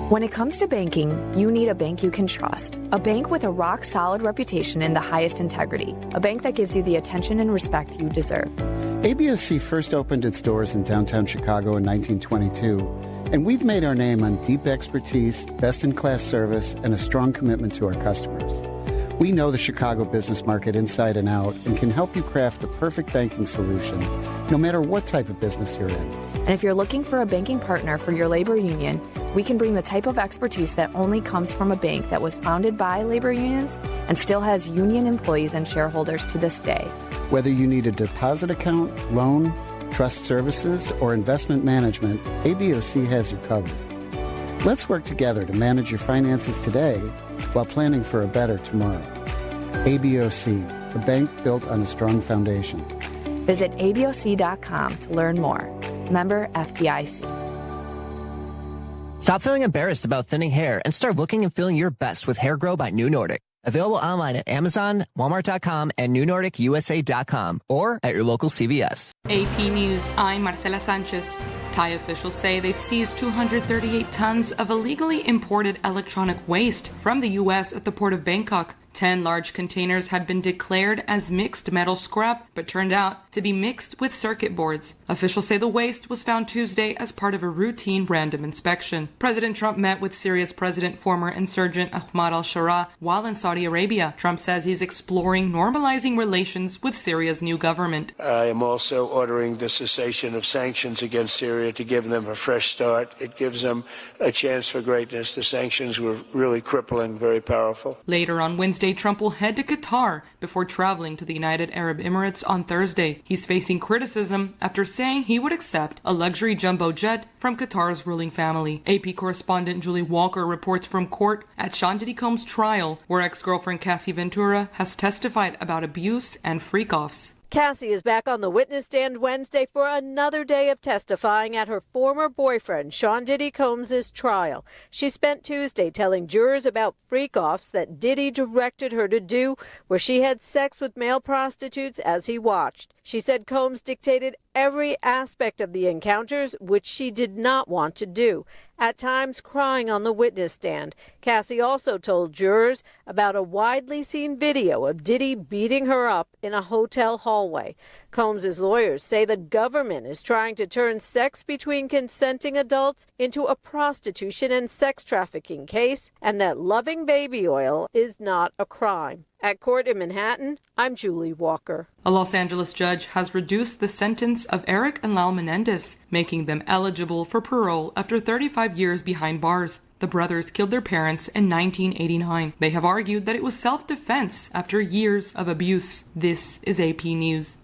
When it comes to banking, you need a bank you can trust. A bank with a rock-solid reputation and the highest integrity. A bank that gives you the attention and respect you deserve.
ABOC first opened its doors in downtown Chicago in 1922, and we've made our name on deep expertise, best-in-class service, and a strong commitment to our customers. We know the Chicago business market inside and out and can help you craft the perfect banking solution, no matter what type of business you're in.
And if you're looking for a banking partner for your labor union, we can bring the type of expertise that only comes from a bank that was founded by labor unions and still has union employees and shareholders to this day.
Whether you need a deposit account, loan, trust services, or investment management, ABOC has you covered. Let's work together to manage your finances today while planning for a better tomorrow. ABOC, a bank built on a strong foundation.
Visit aboc.com to learn more. Member FDIC.
Stop feeling embarrassed about thinning hair and start looking and feeling your best with Hair Grow by New Nordic. Available online at Amazon, Walmart.com, and NewNordicUSA.com, or at your local CVS.
AP News, I'm Marcela Sanchez. Thai officials say they've seized 238 tons of illegally imported electronic waste from the U.S. at the port of Bangkok. 10 large containers had been declared as mixed metal scrap, but turned out to be mixed with circuit boards. Officials say the waste was found Tuesday as part of a routine random inspection. President Trump met with Syria's president, former insurgent Ahmad al-Sharaa, while in Saudi Arabia. Trump says he's exploring normalizing relations with Syria's new government.
I am also ordering the cessation of sanctions against Syria to give them a fresh start. It gives them a chance for greatness. The sanctions were really crippling, very powerful.
Later on Wednesday, Trump will head to Qatar before traveling to the United Arab Emirates on Thursday. He's facing criticism after saying he would accept a luxury jumbo jet from Qatar's ruling family. AP correspondent Julie Walker reports from court at Sean Diddy Combs' trial, where ex-girlfriend Cassie Ventura has testified about abuse and freak-offs.
Cassie is back on the witness stand Wednesday for another day of testifying at her former boyfriend, Sean Diddy Combs' trial. She spent Tuesday telling jurors about freak-offs that Diddy directed her to do, where she had sex with male prostitutes as he watched. She said Combs dictated every aspect of the encounters, which she did not want to do, at times crying on the witness stand. Cassie also told jurors about a widely seen video of Diddy beating her up in a hotel hallway. Combs' lawyers say the government is trying to turn sex between consenting adults into a prostitution and sex trafficking case, and that loving baby oil is not a crime. At court in Manhattan, I'm Julie Walker.
A Los Angeles judge has reduced the sentence of Eric and Lal Menendez, making them eligible for parole after 35 years behind bars. The brothers killed their parents in 1989. They have argued that it was self-defense after years of abuse. This is AP News.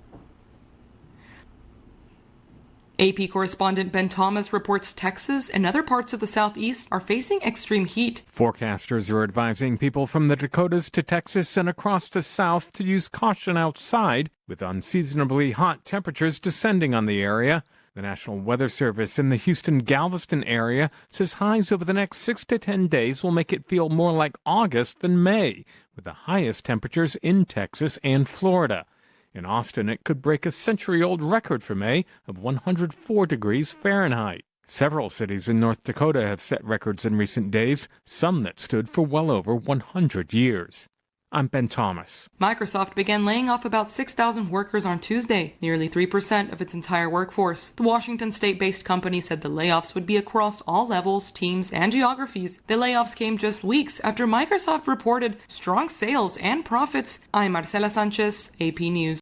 AP correspondent Ben Thomas reports Texas and other parts of the Southeast are facing extreme heat.
Forecasters are advising people from the Dakotas to Texas and across the South to use caution outside, with unseasonably hot temperatures descending on the area. The National Weather Service in the Houston-Galveston area says highs over the next 6 to 10 days will make it feel more like August than May, with the highest temperatures in Texas and Florida. In Austin, it could break a century-old record for May of 104 degrees Fahrenheit. Several cities in North Dakota have set records in recent days, some that stood for well over 100 years. I'm Ben Thomas.
Microsoft began laying off about 6,000 workers on Tuesday, nearly 3% of its entire workforce. The Washington state-based company said the layoffs would be across all levels, teams, and geographies. The layoffs came just weeks after Microsoft reported strong sales and profits. I'm Marcela Sanchez, AP News.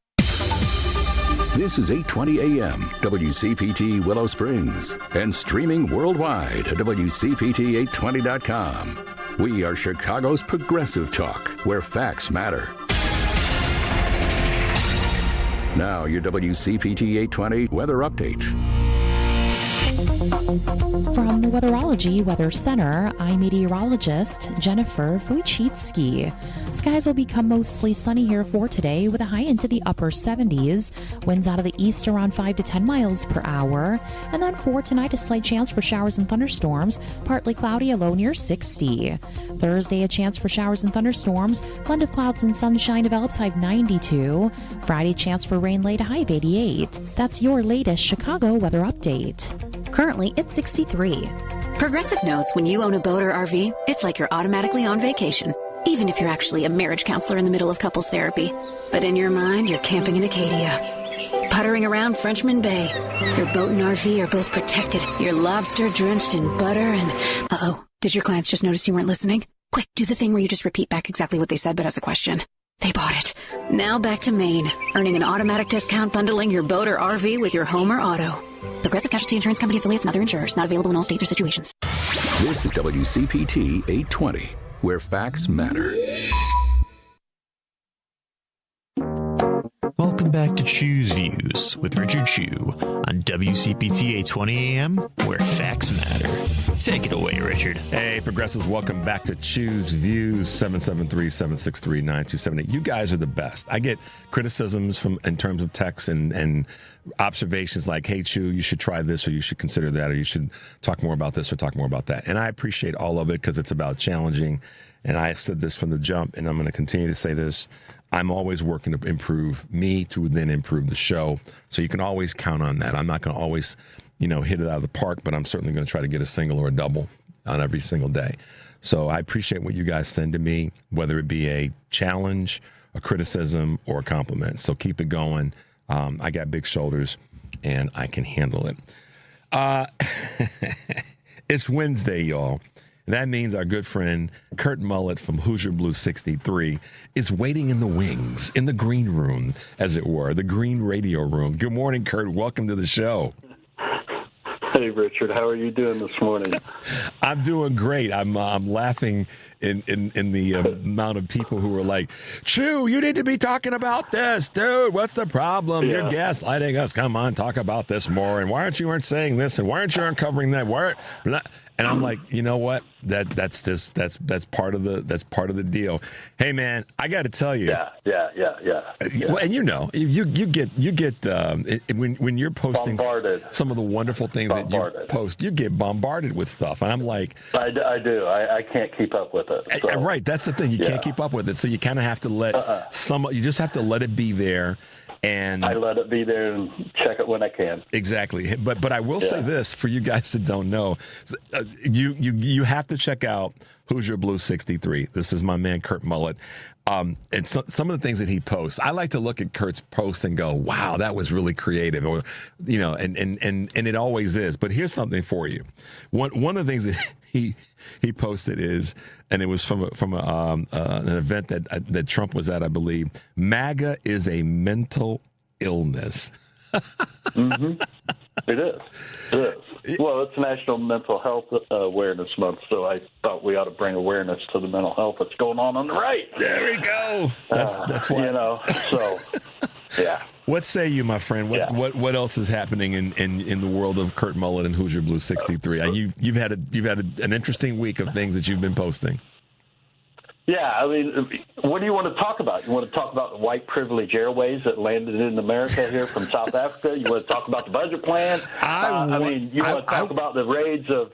This is 820 AM, WCPT Willow Springs, and streaming worldwide at WCPT820.com. We are Chicago's progressive talk, where facts matter. Now, your WCPT 820 weather update.
From the Weatherology Weather Center, I'm meteorologist Jennifer Wojcicki. Skies will become mostly sunny here for today with a high into the upper 70s. Winds out of the east around 5 to 10 miles per hour. And then for tonight, a slight chance for showers and thunderstorms. Partly cloudy, a low near 60. Thursday, a chance for showers and thunderstorms. Blend of clouds and sunshine develops, high of 92. Friday, chance for rain late, a high of 88. That's your latest Chicago weather update.
Currently, it's 63. Progressive knows when you own a boat or RV, it's like you're automatically on vacation, even if you're actually a marriage counselor in the middle of couples therapy. But in your mind, you're camping in Acadia, puttering around Frenchman Bay. Your boat and RV are both protected. You're lobster drenched in butter and... Uh-oh, did your clients just notice you weren't listening? Quick, do the thing where you just repeat back exactly what they said but as a question. They bought it. Now back to Maine, earning an automatic discount bundling your boat or RV with your home or auto. Progressive Casualty Insurance Company affiliates and other insurers. Not available in all states or situations.
This is WCPT 820, where facts matter.
Welcome back to Chew's Views with Richard Chew on WCPT 820 AM, where facts matter. Take it away, Richard.
Hey, progressives, welcome back to Chew's Views, 773-763-9278. You guys are the best. I get criticisms from in terms of texts and observations like, hey, Chew, you should try this or you should consider that or you should talk more about this or talk more about that. And I appreciate all of it because it's about challenging. And I said this from the jump, and I'm going to continue to say this. I'm always working to improve me to then improve the show. So you can always count on that. I'm not going to always, hit it out of the park, but I'm certainly going to try to get a single or a double on every single day. So I appreciate what you guys send to me, whether it be a challenge, a criticism, or a compliment. So keep it going. I got big shoulders, and I can handle it. It's Wednesday, y'all. That means our good friend Kurt Mullett from Hoosier Blue 63 is waiting in the wings, in the green room, as it were, the green radio room. Good morning, Kurt. Welcome to the show.
Hey, Richard. How are you doing this morning?
I'm doing great. I'm laughing in the amount of people who are like, Chew, you need to be talking about this, dude. What's the problem?
Yeah.
You're gaslighting us. Come on, talk about this more. And why aren't you saying this? And why aren't you uncovering that? And I'm like, you know what? That's part of the deal. Hey, man, I got to tell you.
Yeah.
Well, and you get when you're posting
bombarded.
Some of the wonderful things that you post, you get bombarded with stuff, and I'm like,
I do. I can't keep up with it. So.
Right, that's the thing. You can't keep up with it, so you kind of have to let you just have to let it be there. And
I let it be there and check it when I can.
Exactly. But I will say this for you guys that don't know, you have to check out Hoosier Blue 63. This is my man Kurt Mullett. And some of the things that he posts, I like to look at Kurt's posts and go, wow, that was really creative, or and it always is. But here's something for you. One of the things that he posted is, and it was from an event that Trump was at, I believe. MAGA is a mental illness.
Mm-hmm. It is. Well, it's National Mental Health Awareness Month, so I thought we ought to bring awareness to the mental health that's going on the right.
There we go. That's why.
So, yeah.
What say you, my friend? What else is happening in the world of Kurt Mullett and Hoosier Blue 63? You've had an interesting week of things that you've been posting.
Yeah, I mean, what do you want to talk about? You want to talk about the white privilege airways that landed in America here from South Africa? You want to talk about the budget plan? You want to talk about the raids of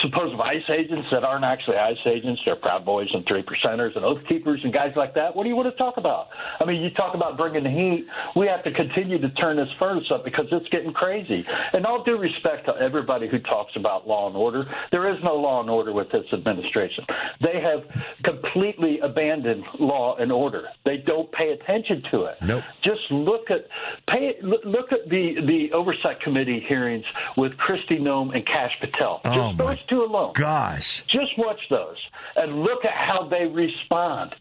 supposed ICE agents that aren't actually ICE agents? They're Proud Boys and 3%ers and Oath Keepers and guys like that. What do you want to talk about? I mean, you talk about bringing the heat. We have to continue to turn this furnace up because it's getting crazy. And all due respect to everybody who talks about law and order, there is no law and order with this administration. They have completely abandoned law and order. They don't pay attention to it.
Nope.
Just look at the Oversight Committee hearings with Kristi Noem and Kash Patel. Just those two alone.
Gosh.
Just watch those and look at how they respond.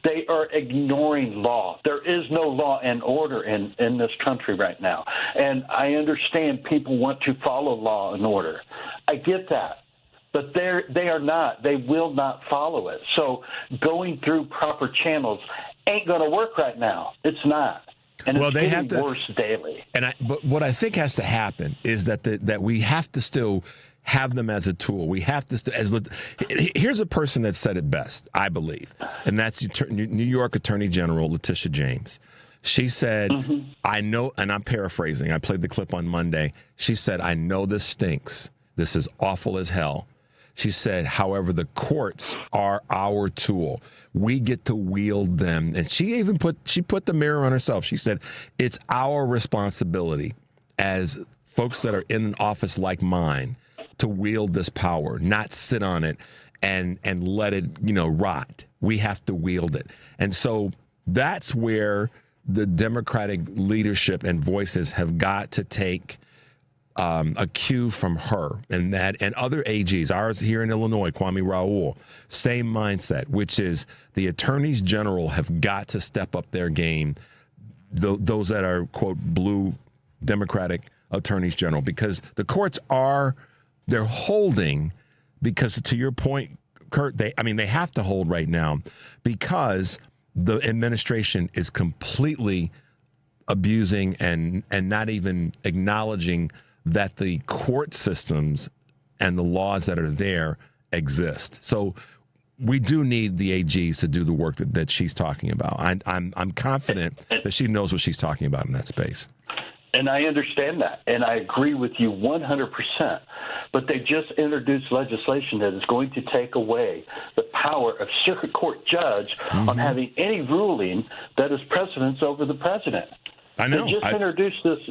They are ignoring law. There is no law and order in this country right now. And I understand people want to follow law and order. I get that. But they are not. They will not follow it. So going through proper channels ain't going to work right now. It's not. And
well,
it's
they
getting
have to,
worse daily.
But what I think has to happen is that we have to still have them as a tool. We have to here's a person that said it best, I believe, and that's New York Attorney General Letitia James. She said, I know, and I'm paraphrasing, I played the clip on Monday. She said, I know this stinks. This is awful as hell. She said, however, the courts are our tool. We get to wield them. And she put the mirror on herself. She said, it's our responsibility as folks that are in an office like mine to wield this power, not sit on it and let it, rot. We have to wield it. And so that's where the Democratic leadership and voices have got to take a cue from her and other AGs, ours here in Illinois, Kwame Raoul, same mindset, which is the attorneys general have got to step up their game, those that are, quote, blue Democratic attorneys general, because the courts they're holding, because to your point, Kurt, they have to hold right now because the administration is completely abusing and not even acknowledging that the court systems and the laws that are there exist. So we do need the AGs to do the work that she's talking about. I'm confident that she knows what she's talking about in that space.
And I understand that, and I agree with you 100%. But they just introduced legislation that is going to take away the power of circuit court judge on having any ruling that is precedence over the president.
I know.
They just introduced this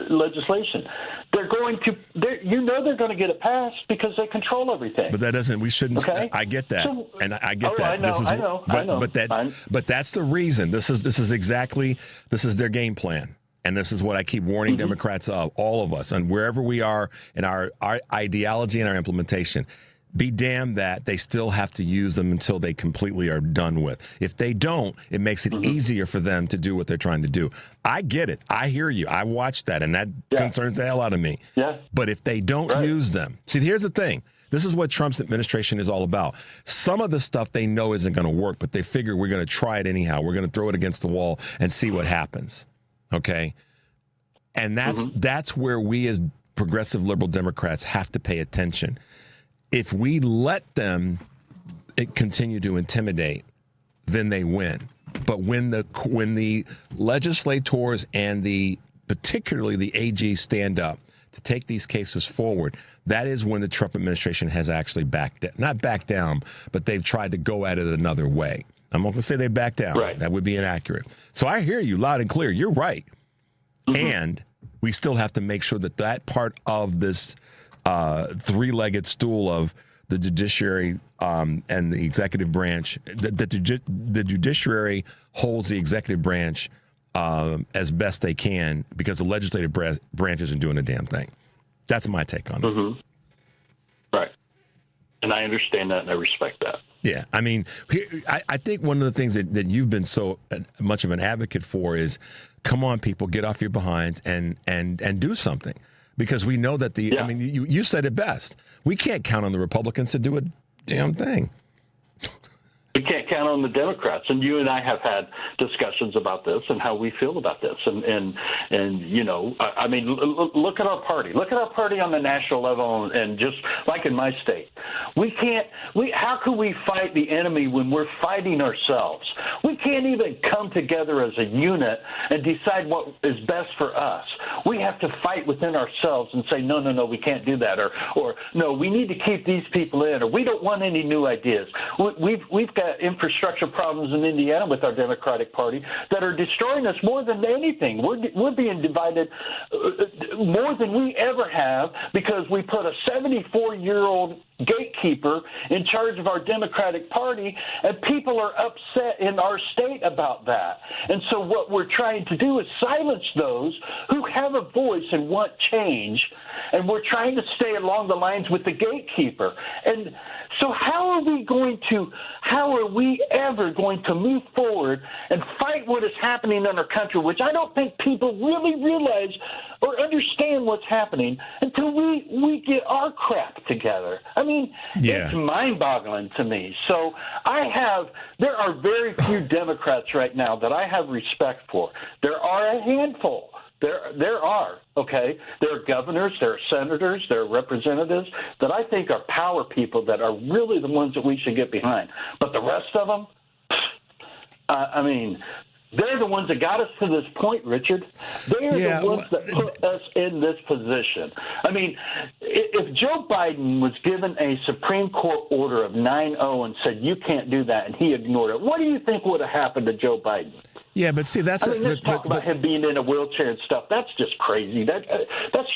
legislation. They're going to, they're going to get it passed because they control everything.
But that doesn't. We shouldn't. Okay? I get that, and I get that.
I know.
But that's the reason. This is their game plan, and this is what I keep warning Democrats of, all of us, and wherever we are in our ideology and our implementation. Be damned that they still have to use them until they completely are done with. If they don't, it makes it easier for them to do what they're trying to do. I get it. I hear you. I watched that, and that concerns the hell out of me.
Yeah.
But if they don't use them, see, here's the thing. This is what Trump's administration is all about. Some of the stuff they know isn't going to work, but they figure we're going to try it anyhow. We're going to throw it against the wall and see what happens. Okay? And that's where we as progressive liberal Democrats have to pay attention. If we let them continue to intimidate, then they win. But when the legislators and particularly the AG stand up to take these cases forward, that is when the Trump administration has actually not backed down, but they've tried to go at it another way. I'm not going to say they backed down. Right. That would be inaccurate. So I hear you loud and clear. You're right. And we still have to make sure that part of this three-legged stool of the judiciary and the executive branch, the judiciary holds the executive branch as best they can because the legislative branch isn't doing a damn thing. That's my take on it.
Right. And I understand that and I respect that.
Yeah. I mean, I think one of the things that you've been so much of an advocate for is, come on, people, get off your behinds and do something. Because we know that you said it best. We can't count on the Republicans to do a damn thing.
We can't count on the Democrats, and you and I have had discussions about this and how we feel about this. And I mean, look at our party. Look at our party on the national level, and just like in my state, how can we fight the enemy when we're fighting ourselves? We can't even come together as a unit and decide what is best for us. We have to fight within ourselves and say, no, we can't do that, or no, we need to keep these people in, or we don't want any new ideas. We've got infrastructure problems in Indiana with our Democratic Party that are destroying us more than anything. We're being divided more than we ever have because we put a 74-year-old gatekeeper in charge of our Democratic Party, and people are upset in our state about that. And so what we're trying to do is silence those who have a voice and want change, and we're trying to stay along the lines with the gatekeeper. And so how are we we ever going to move forward and fight what is happening in our country, which I don't think people really realize or understand what's happening until we get our crap together. I mean, It's mind-boggling to me. So there are very few Democrats right now that I have respect for. There are a handful. There are, okay? There are governors, there are senators, there are representatives that I think are power people that are really the ones that we should get behind. But the rest of them, I mean, they're the ones that got us to this point, Richard. They're the ones that put us in this position. I mean, if Joe Biden was given a Supreme Court order of 9-0 and said, you can't do that, and he ignored it, what do you think would have happened to Joe Biden?
Yeah, but see, that's...
let's talk about him being in a wheelchair and stuff. That's just crazy. That's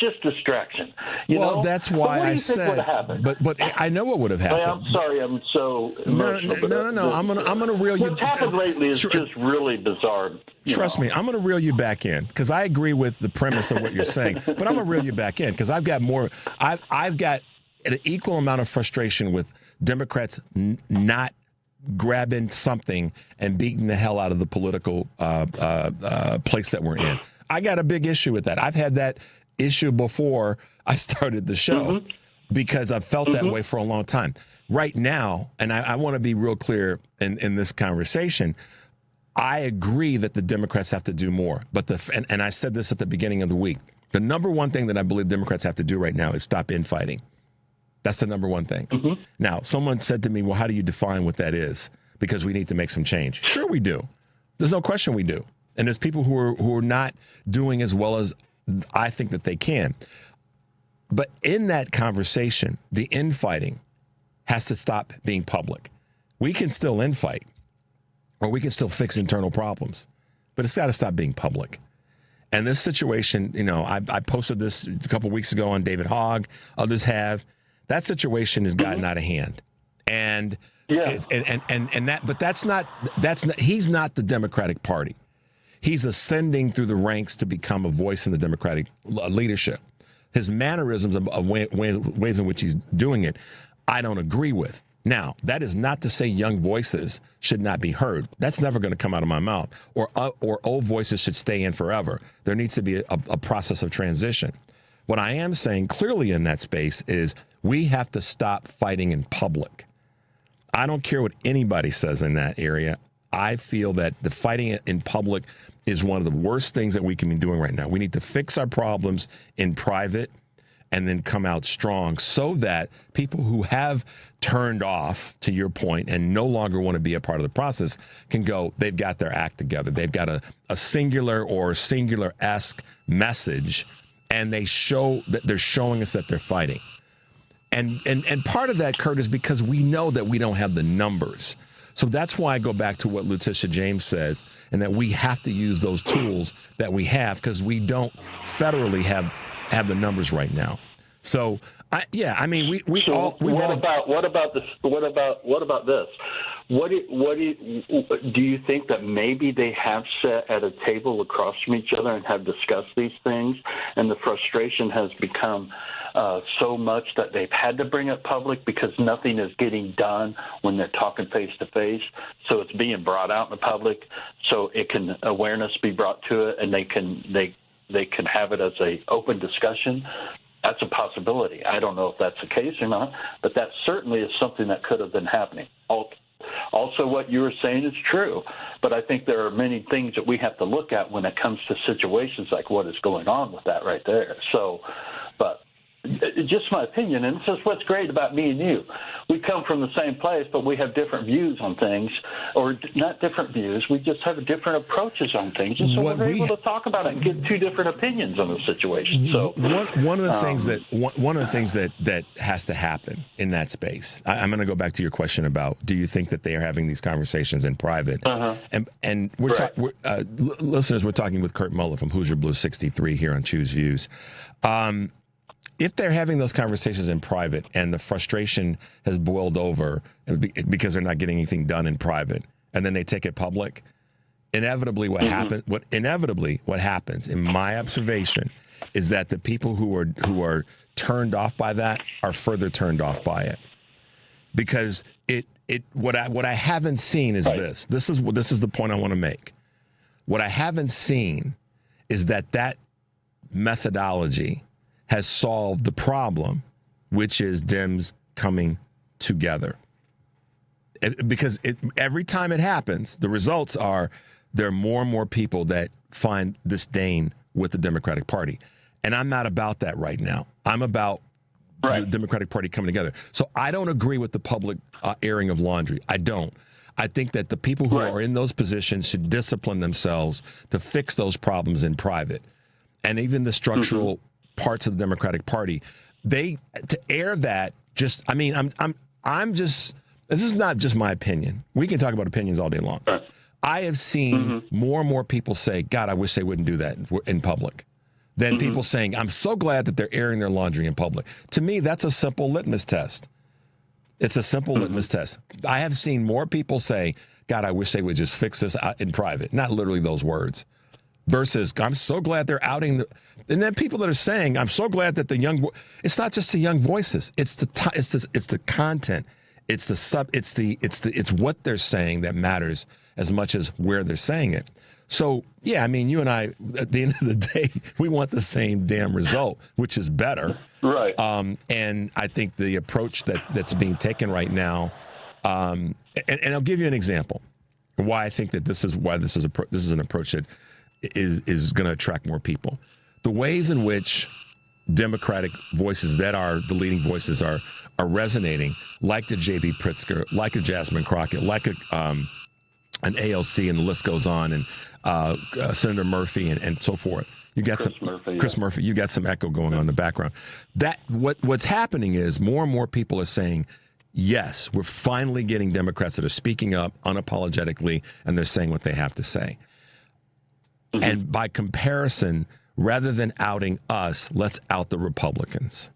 just distraction. You know?
That's why I said... But I know what would have happened.
I'm sorry, I'm so emotional.
No. I'm gonna reel you...
What's happened lately is just really bizarre.
Trust me, I'm going to reel you back in because I agree with the premise of what you're saying. But I'm going to reel you back in because I've got more... I've got an equal amount of frustration with Democrats not grabbing something and beating the hell out of the political place that we're in. I got a big issue with that. I've had that issue before I started the show because I've felt that way for a long time. Right now, and I want to be real clear in this conversation, I agree that the Democrats have to do more. But and I said this at the beginning of the week, the number one thing that I believe Democrats have to do right now is stop infighting. That's the number one thing. Now, someone said to me, well, how do you define what that is? Because we need to make some change. Sure we do. There's no question we do. And there's people who are not doing as well as I think that they can. But in that conversation, the infighting has to stop being public. We can still infight, or we can still fix internal problems, but it's got to stop being public. And this situation, I posted this a couple weeks ago on David Hogg. Others have. That situation has gotten out of hand, and that's not he's not the Democratic Party. He's ascending through the ranks to become a voice in the Democratic leadership. His mannerisms of ways in which he's doing it, I don't agree with. Now, that is not to say young voices should not be heard. That's never going to come out of my mouth. Or old voices should stay in forever. There needs to be a process of transition. What I am saying clearly in that space is we have to stop fighting in public. I don't care what anybody says in that area. I feel that the fighting in public is one of the worst things that we can be doing right now. We need to fix our problems in private and then come out strong so that people who have turned off, to your point, and no longer want to be a part of the process can go, they've got their act together. They've got a singular or singular-esque message, and they're showing us that they're fighting. And part of that, Kurt, is because we know that we don't have the numbers. So that's why I go back to what Letitia James says, and that we have to use those tools that we have because we don't federally have the numbers right now. So What about this? Do you think that maybe they have sat at a table across from each other and have discussed these things, and the frustration has become so much that they've had to bring it public because nothing is getting done when they're talking face to face? So it's being brought out in the public, so awareness be brought to it, and they can have it as a open discussion. That's a possibility. I don't know if that's the case or not, but that certainly is something that could have been happening. Also, what you were saying is true, but I think there are many things that we have to look at when it comes to situations like what is going on with that right there. So, but just my opinion, and this is what's great about me and you. We come from the same place, but we have different views on things, or not different views. We just have different approaches on things, and so we're able to talk about it and get two different opinions on the situation. So one of the things that has to happen in that space. I'm going to go back to your question about, do you think that they are having these conversations in private? And listeners, we're talking with Kurt Mullett from Hoosier Blue 63 here on Choose Views. If they're having those conversations in private and the frustration has boiled over because they're not getting anything done in private, and then they take it public, inevitably what happens, in my observation, is that the people who are turned off by that are further turned off by it. Because what I haven't seen is this. This is the point I want to make. What I haven't seen is that methodology has solved the problem, which is Dems coming together. Because every time it happens, the results are there are more and more people that find disdain with the Democratic Party. And I'm not about that right now. I'm about the Democratic Party coming together. So I don't agree with the public airing of laundry. I don't. I think that the people who are in those positions should discipline themselves to fix those problems in private. And even the structural parts of the Democratic Party, to air that I'm just, this is not just my opinion. We can talk about opinions all day long. I have seen more and more people say, God, I wish they wouldn't do that in public. Than people saying, I'm so glad that they're airing their laundry in public. To me, that's a simple litmus test. It's a simple litmus test. I have seen more people say, God, I wish they would just fix this in private. Not literally those words. Versus, I'm so glad they're outing and then people that are saying, I'm so glad that it's not just the young voices. It's the content. It's what they're saying that matters as much as where they're saying it. So, yeah, I mean, you and I, at the end of the day, we want the same damn result, which is better.
Right.
And I think the approach that's being taken right now, and I'll give you an example why I think that this is an approach that is going to attract more people. The ways in which Democratic voices that are the leading voices are resonating, like the J.B. Pritzker, like a Jasmine Crockett, like an ALC, and the list goes on, and Senator Murphy and so forth. You got Chris Murphy. You got some echo going on in the background. What's happening is more and more people are saying, yes, we're finally getting Democrats that are speaking up unapologetically, and they're saying what they have to say. And by comparison, rather than outing us, let's out the Republicans.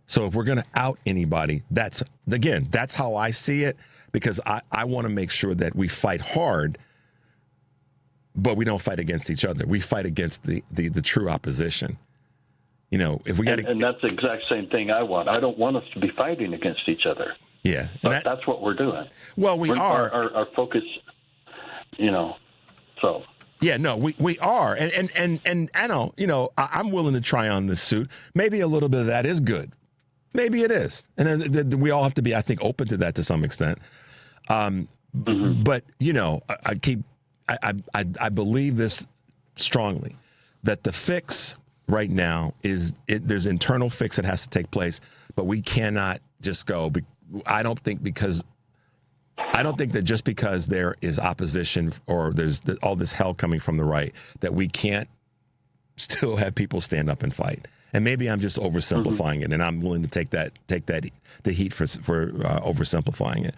So if we're going to out anybody, that's how I see it, because I want to make sure that we fight hard, but we don't fight against each other. We fight against the true opposition. You know, if we got
and that's the exact same thing I want. I don't want us to be fighting against each other.
Yeah.
But that's what we're doing.
Well, we are.
Our focus, so.
Yeah, no, we are. And I know, I'm willing to try on this suit. Maybe a little bit of that is good. Maybe it is. And we all have to be, I think, open to that to some extent. But, I believe this strongly, that the fix right now there's internal fix that has to take place, but we cannot just go. I don't think that just because there is opposition or there's all this hell coming from the right, that we can't still have people stand up and fight. And maybe I'm just oversimplifying it, and I'm willing to take the heat for oversimplifying it.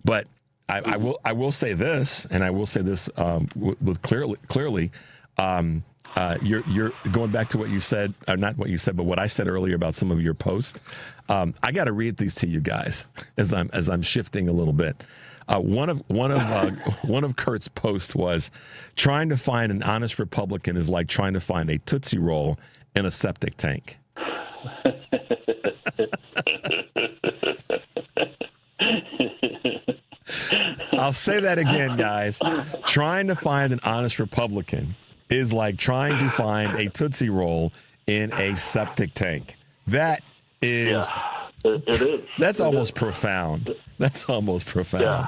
But I will say this, and I will say this with clearly. You're going back to what you said, or not what you said, but what I said earlier about some of your posts. I got to read these to you guys as I'm shifting a little bit. One of Kurt's posts was, trying to find an honest Republican is like trying to find a Tootsie Roll in a septic tank. I'll say that again, guys. Trying to find an honest Republican is like trying to find a Tootsie Roll in a septic tank. That is...
It is.
That's almost profound. That's almost profound. Yeah.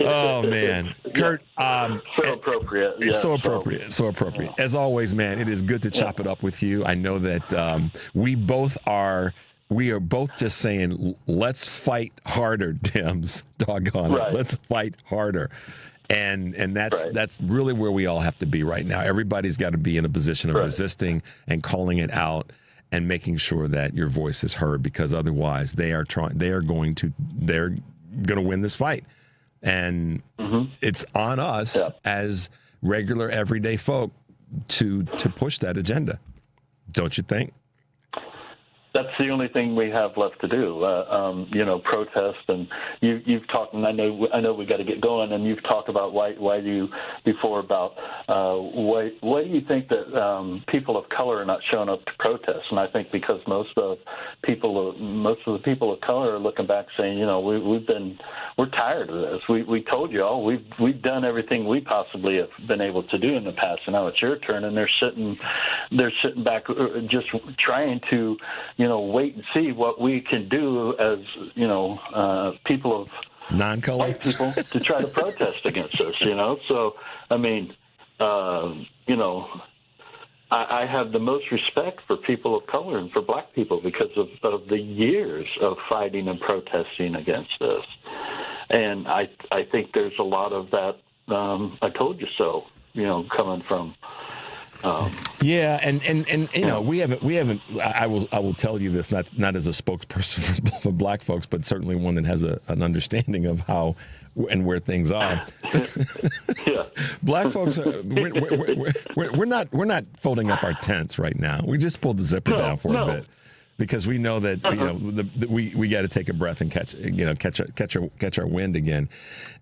Oh, man. Kurt.
So appropriate. Yeah,
so appropriate. So appropriate. As always, man, it is good to chop it up with you. I know that we are both just saying, let's fight harder, Dems. Doggone it. Let's fight harder. And that's really where we all have to be right now. Everybody's got to be in a position of resisting and calling it out and making sure that your voice is heard, because otherwise they're going to win this fight. And it's on us as regular everyday folk to push that agenda. Don't you think?
That's the only thing we have left to do, protest. And you've talked, and I know we got to get going. And you've talked about why do you think that people of color are not showing up to protest? And I think because most of the people of color are looking back saying, we're tired of this. We told you all we've done everything we possibly have been able to do in the past, and now it's your turn. And they're sitting back, just trying to wait and see what we can do as, people of
non-color
white people to try to protest against this, So, I mean, I have the most respect for people of color and for black people because of the years of fighting and protesting against this. And I think there's a lot of that, I told you so, coming from.
We haven't. I will tell you this, not as a spokesperson for black folks, but certainly one that has an understanding of how and where things are.
Yeah.
Black folks, we're not folding up our tents right now. We just pulled the zipper down for a bit because we know that we got to take a breath and catch our wind again.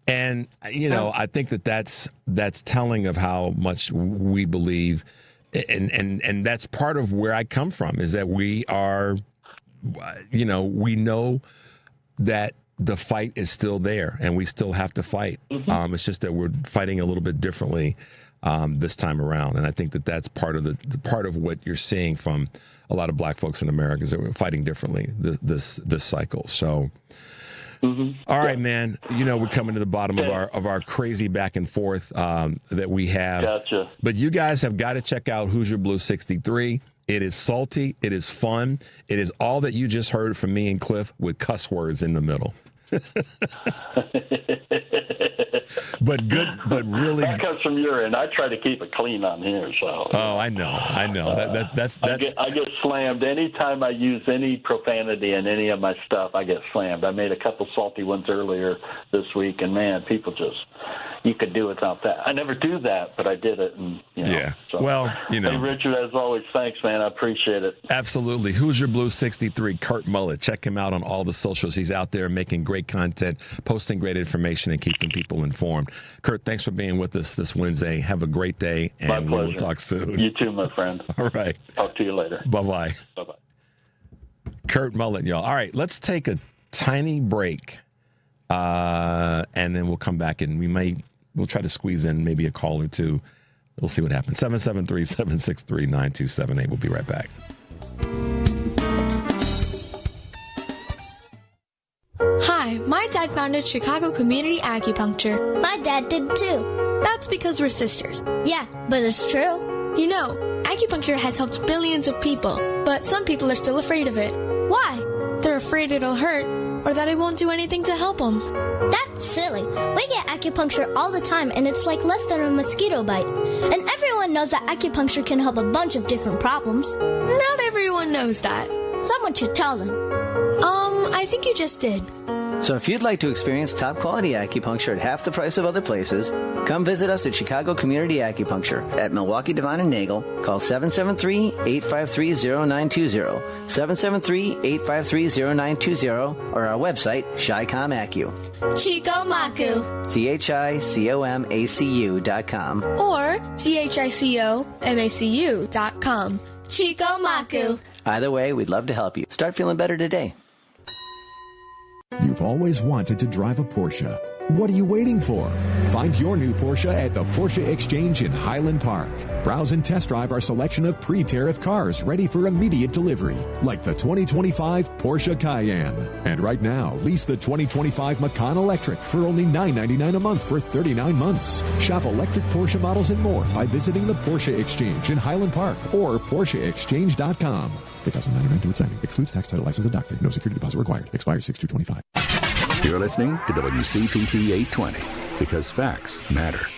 And I think that's telling of how much we believe, and that's part of where I come from, is that we are, we know that the fight is still there and we still have to fight. It's just that we're fighting a little bit differently this time around, and I think that's part of the part of what you're seeing from a lot of black folks in America, is that we're fighting differently this cycle. So. All right, man. We're coming to the bottom of our crazy back and forth that we have.
Gotcha.
But you guys have got to check out Hoosier Blue 63. It is salty. It is fun. It is all that you just heard from me and Cliff with cuss words in the middle. But really,
that comes from your end. I try to keep it clean on here, so.
Oh, I know. That's.
I get slammed anytime I use any profanity in any of my stuff. I get slammed. I made a couple salty ones earlier this week, and man, people you could do without that. I never do that, but I did it, and
yeah.
So.
Well,
Hey, Richard, as always, thanks, man. I appreciate it.
Absolutely. Hoosier Blue 63, Kurt Mullett. Check him out on all the socials. He's out there making great content, posting great information, and keeping people informed. Kurt, thanks for being with us this Wednesday. Have a great day, and we will talk soon.
You too, my friend.
All right.
Talk to you later.
Bye-bye.
Bye-bye.
Kurt Mullett, y'all. All right, let's take a tiny break, and then we'll come back, and we'll try to squeeze in maybe a call or two. We'll see what happens. 773-763-9278. We'll be right back.
Hi, my dad founded Chicago Community Acupuncture.
My dad did too.
That's because we're sisters.
Yeah, but it's true.
Acupuncture has helped billions of people, but some people are still afraid of it.
Why?
They're afraid it'll hurt, or that it won't do anything to help them.
That's silly. We get acupuncture all the time, and it's like less than a mosquito bite. And everyone knows that acupuncture can help a bunch of different problems.
Not everyone knows that.
Someone should tell them.
I think you just did.
So if you'd like to experience top-quality acupuncture at half the price of other places, come visit us at Chicago Community Acupuncture at Milwaukee, Devon, and Nagel. Call 773-853-0920, 773-853-0920, or our website, ChiCom Acu.
Chicomacu.
ChiComacu.com.
Or ChiComacu.com.
Chicomacu.
Either way, we'd love to help you. Start feeling better today.
You've always wanted to drive a Porsche. What are you waiting for? Find your new Porsche at the Porsche Exchange in Highland Park. Browse and test drive our selection of pre-tariff cars ready for immediate delivery, like the 2025 Porsche Cayenne. And right now, lease the 2025 Macan Electric for only $9.99 a month for 39 months. Shop electric Porsche models and more by visiting the Porsche Exchange in Highland Park or PorscheExchange.com. $8,999 to its signing. Excludes tax, title, license, and dock fee. No security deposit required. Expires 6/2/25.
You're listening to WCPT 820 because facts matter.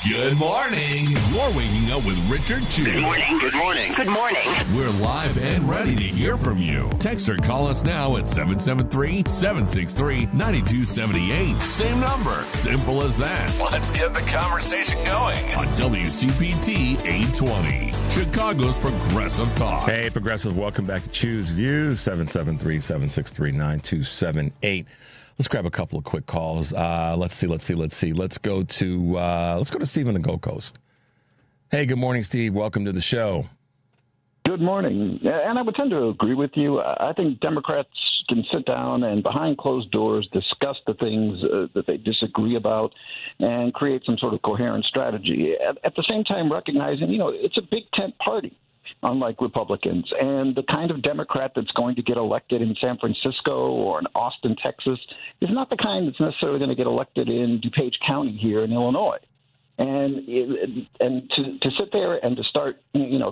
Good morning. You're waking up with Richard Chew.
Good morning. Good morning. Good morning.
We're live and ready to hear from you. Text or call us now at 773-763-9278. Same number. Simple as that. Let's get the conversation going on WCPT 820. Chicago's Progressive Talk.
Hey, Progressive, welcome back to Choose Views, 773-763-9278. Let's grab a couple of quick calls. Let's see. Let's go to Steve on the Gold Coast. Hey, good morning, Steve. Welcome to the show.
Good morning. And I would tend to agree with you. I think Democrats can sit down and behind closed doors discuss the things that they disagree about and create some sort of coherent strategy. At the same time, recognizing, it's a big tent party, unlike Republicans. And the kind of Democrat that's going to get elected in San Francisco or in Austin, Texas, is not the kind that's necessarily going to get elected in DuPage County here in Illinois. And to sit there and to start,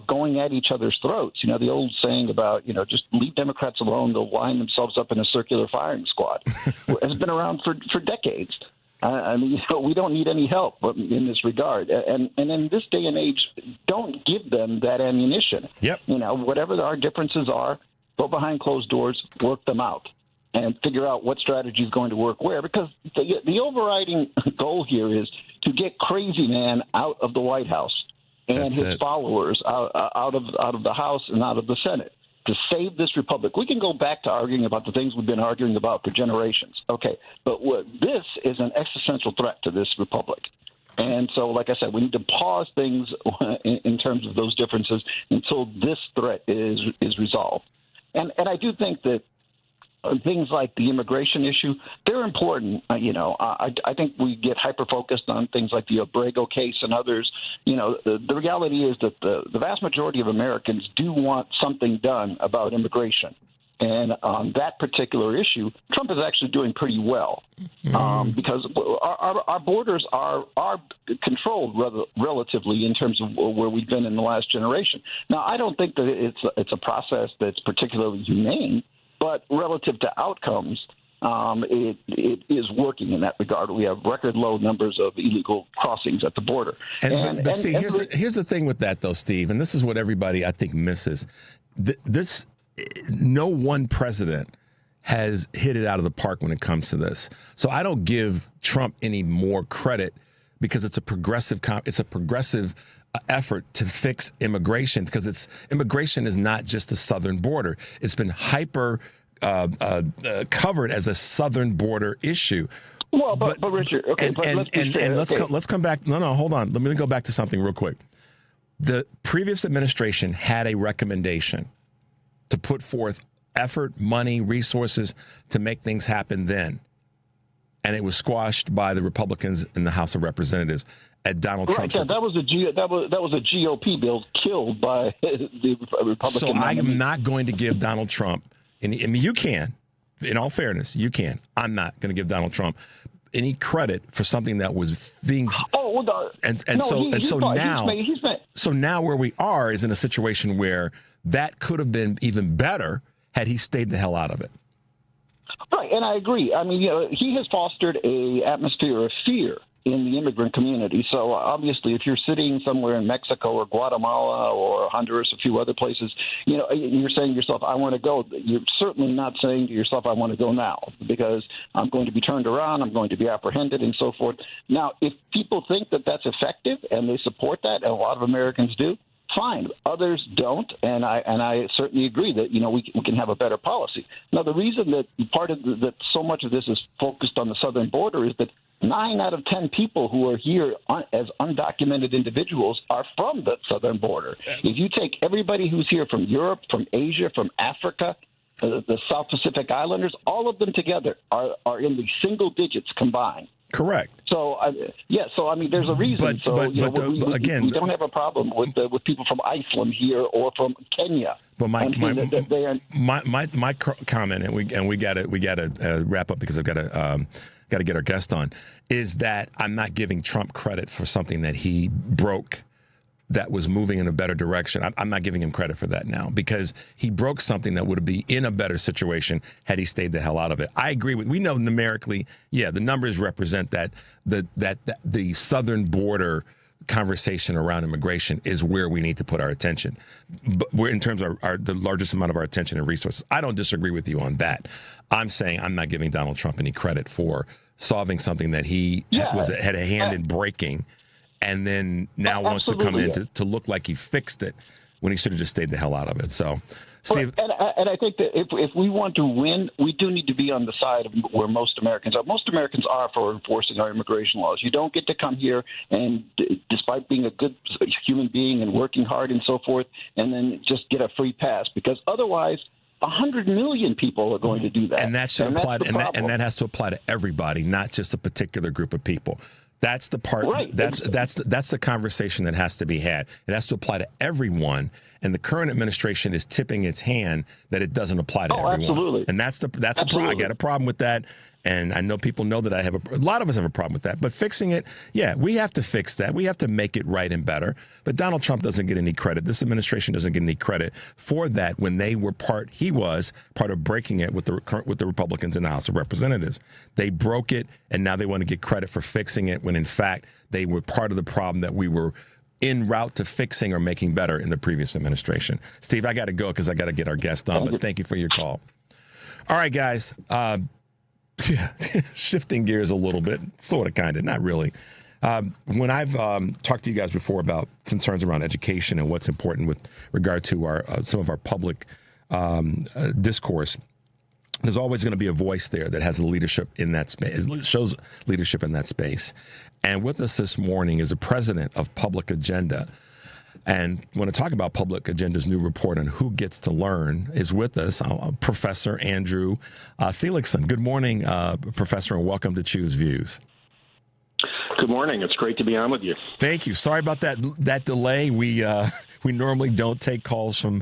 going at each other's throats, the old saying about, just leave Democrats alone, they'll line themselves up in a circular firing squad, has been around for decades. We don't need any help in this regard. And in this day and age, don't give them that ammunition.
Yep.
Whatever our differences are, go behind closed doors, work them out, and figure out what strategy is going to work where. Because the overriding goal here is to get Crazy Man out of the White House and his followers out of the House and out of the Senate, to save this republic. We can go back to arguing about the things we've been arguing about for generations. Okay, but this is an existential threat to this republic. And so, like I said, we need to pause things in terms of those differences until this threat is resolved. And I do think that things like the immigration issue, they're important. I think we get hyper-focused on things like the Abrego case and others. The reality is that the vast majority of Americans do want something done about immigration. And on that particular issue, Trump is actually doing pretty well because our borders are controlled relatively in terms of where we've been in the last generation. Now, I don't think that it's a process that's particularly humane, but relative to outcomes, it is working in that regard. We have record low numbers of illegal crossings at the border.
Here's the thing with that, though, Steve, and this is what everybody, I think, misses. No one president has hit it out of the park when it comes to this. So I don't give Trump any more credit because it's a progressive effort to fix immigration, because immigration is not just the southern border. It's been hyper covered as a southern border issue.
Well, but Richard, okay,
let's come back. No, hold on. Let me go back to something real quick. The previous administration had a recommendation to put forth effort, money, resources to make things happen then, and it was squashed by the Republicans in the House of Representatives. At Donald Trump.
Yeah, that was a GOP bill killed by the Republican.
So I am not going to give Donald Trump, you can, in all fairness, you can. I'm not going to give Donald Trump any credit for something that was being. So now where we are is in a situation where that could have been even better had he stayed the hell out of it.
Right, and I agree. I mean, he has fostered a atmosphere of fear in the immigrant community. So obviously, if you're sitting somewhere in Mexico or Guatemala or Honduras, a few other places, you're saying to yourself, I want to go. You're certainly not saying to yourself, I want to go now, because I'm going to be turned around, I'm going to be apprehended, and so forth. Now, if people think that that's effective and they support that, and a lot of Americans do, fine. Others don't, and I certainly agree that we can have a better policy. Now, the reason that that so much of this is focused on the southern border is that 9 out of 10 people who are here as undocumented individuals are from the southern border. If you take everybody who's here from Europe, from Asia, from Africa, the South Pacific Islanders, all of them together are in the single digits combined.
Correct.
So, there's a reason. Again, we don't have a problem with people from Iceland here or from Kenya.
But my comment, and we got to wrap up because I've got to get our guest on, is that I'm not giving Trump credit for something that he broke that was moving in a better direction. I'm not giving him credit for that now, because he broke something that would be in a better situation had he stayed the hell out of it. I agree we know numerically, the numbers represent that the southern border conversation around immigration is where we need to put our attention. But we're in terms of the largest amount of our attention and resources. I don't disagree with you on that. I'm saying I'm not giving Donald Trump any credit for solving something that he had a hand in breaking, and then now wants to come in to look like he fixed it when he should have just stayed the hell out of it. So, Steve.
And I think that if we want to win, we do need to be on the side of where most Americans are. Most Americans are for enforcing our immigration laws. You don't get to come here and, despite being a good human being and working hard and so forth, and then just get a free pass, because otherwise 100 million people are going to do that.
And that should apply, and that has to apply to everybody, not just a particular group of people. That's the part. Right. That's the conversation that has to be had. It has to apply to everyone, and the current administration is tipping its hand that it doesn't apply to everyone. Absolutely. And that's a problem. I got a problem with that, and I know people know that I have a lot of us have a problem with that. But fixing it, we have to fix that. We have to make it right and better. But Donald Trump doesn't get any credit. This administration doesn't get any credit for that when they were he was part of breaking it with the Republicans in the House of Representatives. They broke it, and now they want to get credit for fixing it when, in fact, they were part of the problem that we were en route to fixing or making better in the previous administration. Steve, I got to go because I got to get our guest on, but thank you for your call. All right, guys. Shifting gears a little bit, sort of, kind of, not really. When I've talked to you guys before about concerns around education and what's important with regard to some of our public discourse, there's always going to be a voice there that has leadership in that space, shows leadership in that space. And with us this morning is the president of Public Agenda. And when I talk about Public Agenda's new report on who gets to learn is with us, Professor Andrew Seligsohn. Good morning, Professor, and welcome to Choose Views.
Good morning. It's great to be on with you.
Thank you. Sorry about that delay. We normally don't take calls from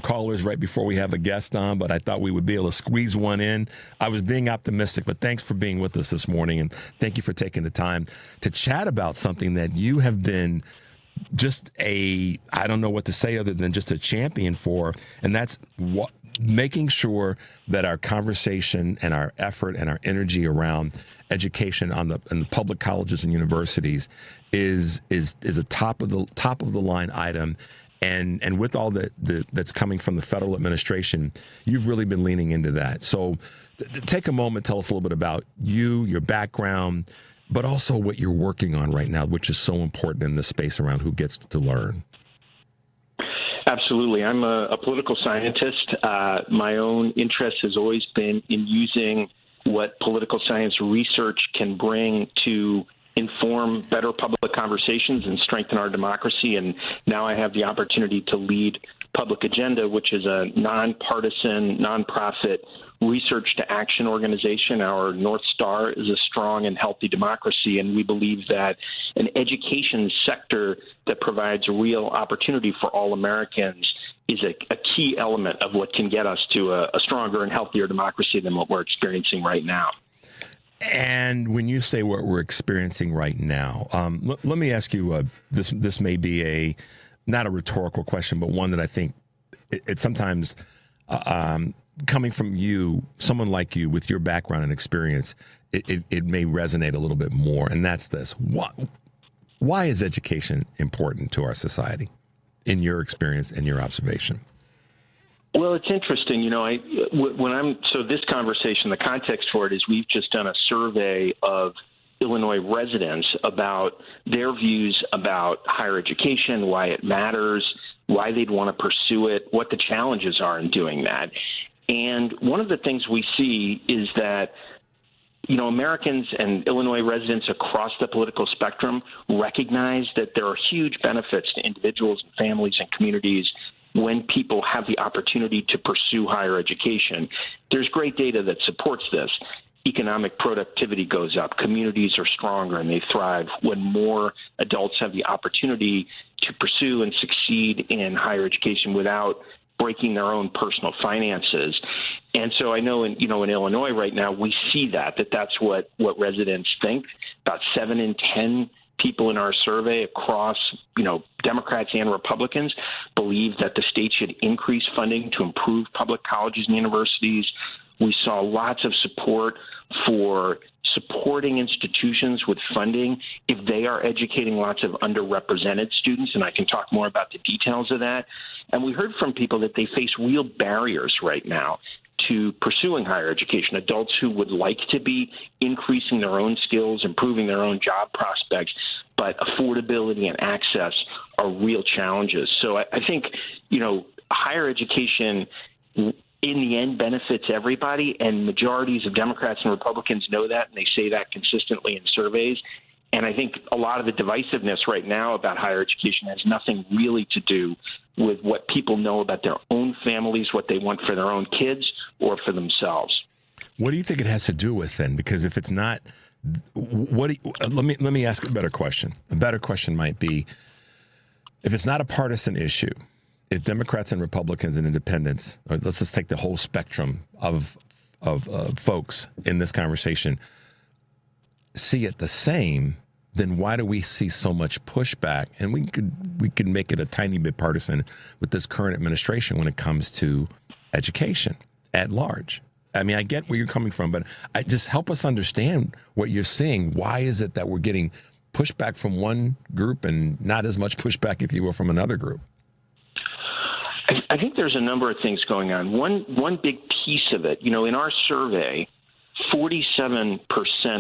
callers right before we have a guest on, but I thought we would be able to squeeze one in. I was being optimistic, but thanks for being with us this morning, and thank you for taking the time to chat about something that you have been just I don't know what to say other than just a champion for, and that's making sure that our conversation and our effort and our energy around education in the public colleges and universities is a top of the line item. And with all that's coming from the federal administration, you've really been leaning into that. So take a moment, tell us a little bit about you, your background, but also what you're working on right now, which is so important in this space around who gets to learn.
Absolutely. I'm a political scientist. My own interest has always been in using what political science research can bring to inform better public conversations and strengthen our democracy. And now I have the opportunity to lead Public Agenda, which is a nonpartisan, nonprofit research to action organization. Our North Star is a strong and healthy democracy, and we believe that an education sector that provides real opportunity for all Americans is a key element of what can get us to a stronger and healthier democracy than what we're experiencing right now.
And when you say what we're experiencing right now, let me ask you, this may be not a rhetorical question, but one that I think it sometimes coming from you, someone like you with your background and experience, it may resonate a little bit more. And that's this. Why is education important to our society in your experience and your observation?
Well, it's interesting. This conversation, the context for it is we've just done a survey of Illinois residents about their views about higher education, why it matters, why they'd want to pursue it, what the challenges are in doing that. And one of the things we see is that, Americans and Illinois residents across the political spectrum recognize that there are huge benefits to individuals and families and communities when people have the opportunity to pursue higher education. There's great data that supports this. Economic productivity goes up. Communities are stronger and they thrive when more adults have the opportunity to pursue and succeed in higher education without breaking their own personal finances. And so I know in Illinois right now, we see that's what residents think. About 7 in 10 people in our survey across, Democrats and Republicans believe that the state should increase funding to improve public colleges and universities. We saw lots of support for supporting institutions with funding if they are educating lots of underrepresented students, and I can talk more about the details of that. And we heard from people that they face real barriers right now to pursuing higher education, adults who would like to be increasing their own skills, improving their own job prospects, but affordability and access are real challenges. So I think, higher education in the end benefits everybody, and majorities of Democrats and Republicans know that, and they say that consistently in surveys. And I think a lot of the divisiveness right now about higher education has nothing really to do with what people know about their own families, what they want for their own kids or for themselves.
What do you think it has to do with then? Because if it's not, let me ask a better question. A better question might be, if it's not a partisan issue, if Democrats and Republicans and independents, or let's just take the whole spectrum of folks in this conversation, see it the same, then why do we see so much pushback? And we could make it a tiny bit partisan with this current administration when it comes to education at large. I mean, I get where you're coming from, but just help us understand what you're seeing. Why is it that we're getting pushback from one group and not as much pushback, if you will, from another group?
I think there's a number of things going on. One big piece of it, in our survey, 47%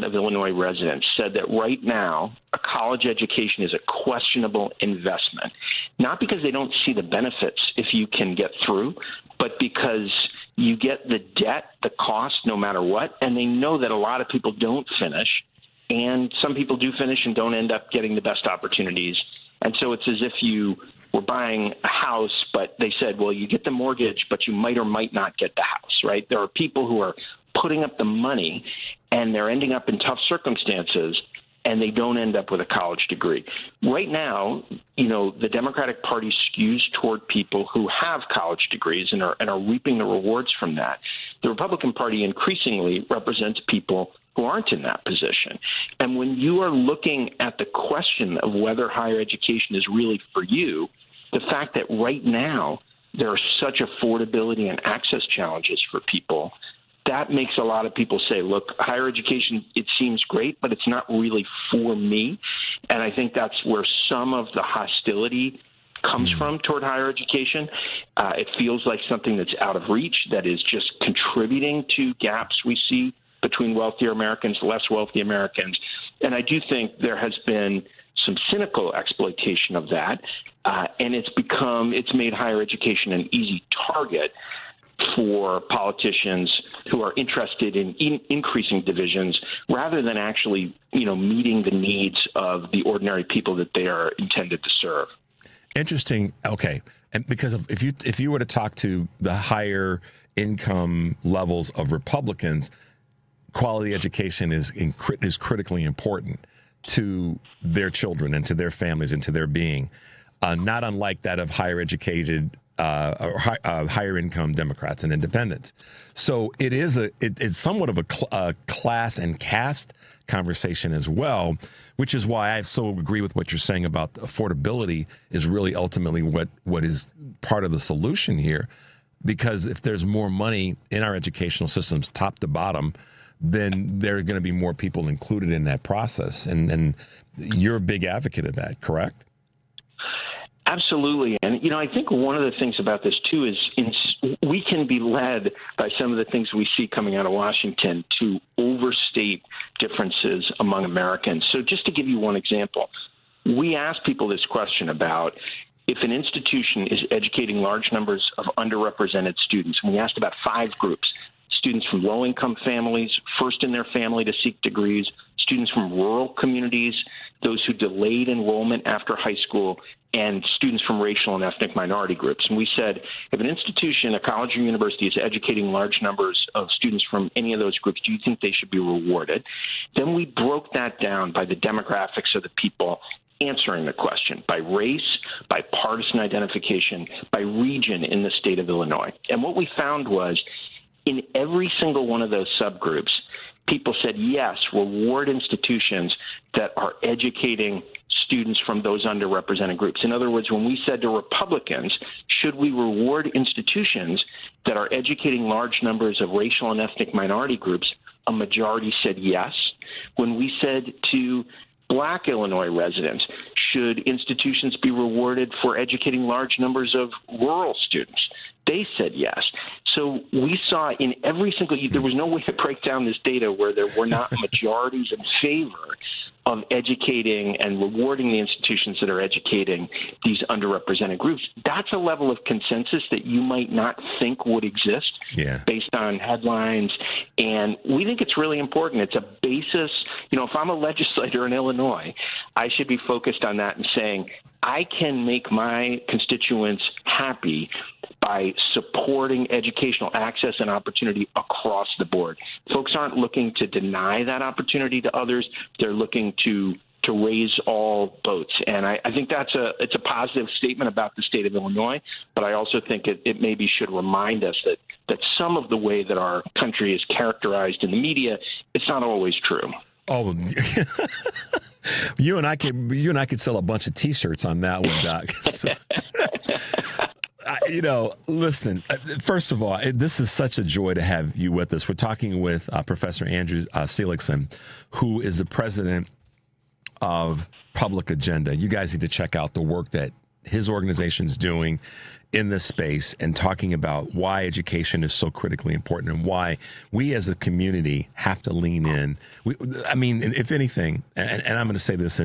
of Illinois residents said that right now a college education is a questionable investment, not because they don't see the benefits if you can get through, but because you get the debt, the cost, no matter what, and they know that a lot of people don't finish, and some people do finish and don't end up getting the best opportunities. And so it's as if you were buying a house, but they said, well, you get the mortgage, but you might or might not get the house, right? There are people who are putting up the money, and they're ending up in tough circumstances, and they don't end up with a college degree. Right now, the Democratic Party skews toward people who have college degrees and are reaping the rewards from that. The Republican Party increasingly represents people who aren't in that position. And when you are looking at the question of whether higher education is really for you, the fact that right now there are such affordability and access challenges for people, that makes a lot of people say, look, higher education, it seems great, but it's not really for me. And I think that's where some of the hostility comes from toward higher education. It feels like something that's out of reach, that is just contributing to gaps we see between wealthier Americans, less wealthy Americans. And I do think there has been some cynical exploitation of that, and it's made higher education an easy target for politicians who are interested in increasing divisions rather than actually, meeting the needs of the ordinary people that they are intended to serve.
Interesting. Okay. And because if you were to talk to the higher income levels of Republicans, quality education is critically important to their children and to their families and to their being, not unlike that of higher educated higher income Democrats and independents. So it's somewhat of a class and caste conversation as well, which is why I so agree with what you're saying about affordability is really ultimately what is part of the solution here. Because if there's more money in our educational systems, top to bottom, then there are going to be more people included in that process. And you're a big advocate of that, correct?
Absolutely. And, I think one of the things about this, too, is we can be led by some of the things we see coming out of Washington to overstate differences among Americans. So just to give you one example, we asked people this question about if an institution is educating large numbers of underrepresented students, and we asked about 5 groups: students from low-income families, first in their family to seek degrees, students from rural communities, those who delayed enrollment after high school, and students from racial and ethnic minority groups. And we said, if an institution, a college or university, is educating large numbers of students from any of those groups, do you think they should be rewarded? Then we broke that down by the demographics of the people answering the question, by race, by partisan identification, by region in the state of Illinois. And what we found was, in every single one of those subgroups, people said, yes, reward institutions that are educating students from those underrepresented groups. In other words, when we said to Republicans, should we reward institutions that are educating large numbers of racial and ethnic minority groups, a majority said yes. when we said to Black Illinois residents, should institutions be rewarded for educating large numbers of rural students? They said yes. So we saw in every single, there was no way to break down this data where there were not majorities in favor of educating and rewarding the institutions that are educating these underrepresented groups. That's a level of consensus that you might not think would exist based on headlines. And we think it's really important. It's a basis. If I'm a legislator in Illinois, I should be focused on that and saying, I can make my constituents happy by supporting educational access and opportunity across the board. Folks aren't looking to deny that opportunity to others. They're looking to raise all boats. And I think it's a positive statement about the state of Illinois, but I also think it maybe should remind us that some of the way that our country is characterized in the media, it's not always true.
Oh, you and I could sell a bunch of T-shirts on that one, Doc. So, listen. First of all, this is such a joy to have you with us. We're talking with Professor Andrew Seligsohn, who is the president of Public Agenda. You guys need to check out the work that his organization is doing in this space and talking about why education is so critically important and why we as a community have to lean in. If anything, and I'm going to say this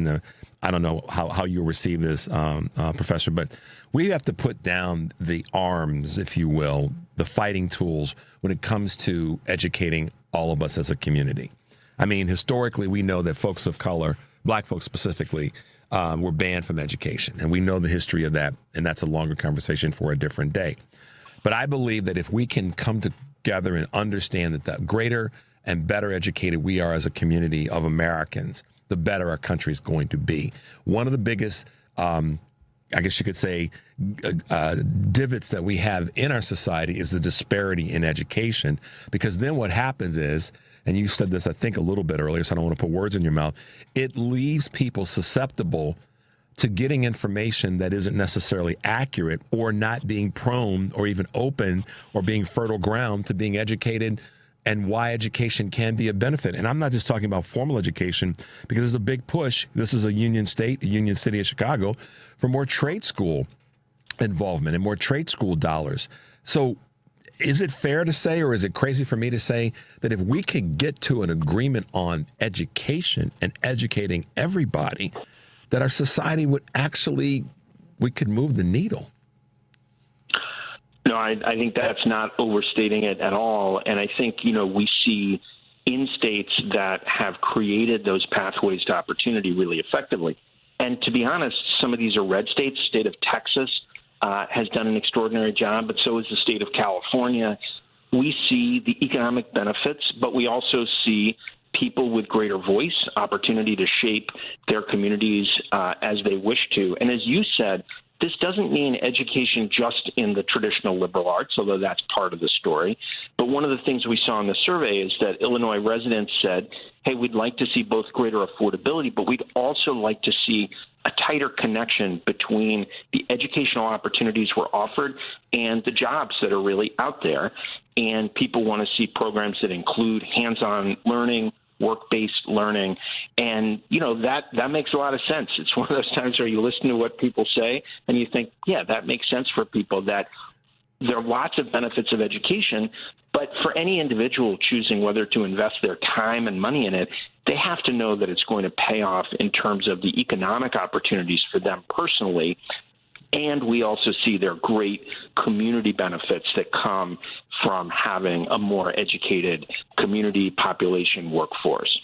I don't know how you receive this, Professor, but we have to put down the arms, if you will, the fighting tools when it comes to educating all of us as a community. Historically, we know that folks of color, Black folks specifically, were banned from education. And we know the history of that, and that's a longer conversation for a different day. But I believe that if we can come together and understand that the greater and better educated we are as a community of Americans, the better our country is going to be. One of the biggest, I guess you could say, divots that we have in our society is the disparity in education, because then what happens is, and you said this, I think, a little bit earlier, so I don't want to put words in your mouth, it leaves people susceptible to getting information that isn't necessarily accurate or not being prone or even open or being fertile ground to being educated and why education can be a benefit. And I'm not just talking about formal education, because there's a big push. This is a union state, a union city of Chicago, for more trade school involvement and more trade school dollars. So is it fair to say, or is it crazy for me to say, that if we could get to an agreement on education and educating everybody, that our society would we could move the needle?
No, I think that's not overstating it at all. And I think, we see in states that have created those pathways to opportunity really effectively. And to be honest, some of these are red states. State of Texas has done an extraordinary job, but so is the state of California. We see the economic benefits, but we also see people with greater voice, opportunity to shape their communities as they wish to. And as you said, this doesn't mean education just in the traditional liberal arts, although that's part of the story. But one of the things we saw in the survey is that Illinois residents said, hey, we'd like to see both greater affordability, but we'd also like to see a tighter connection between the educational opportunities we're offered and the jobs that are really out there. And people want to see programs that include hands-on learning, work-based learning. And, that makes a lot of sense. It's one of those times where you listen to what people say and you think, yeah, that makes sense for people, that there are lots of benefits of education, but for any individual choosing whether to invest their time and money in it, they have to know that it's going to pay off in terms of the economic opportunities for them personally. And we also see their great community benefits that come from having a more educated community population workforce.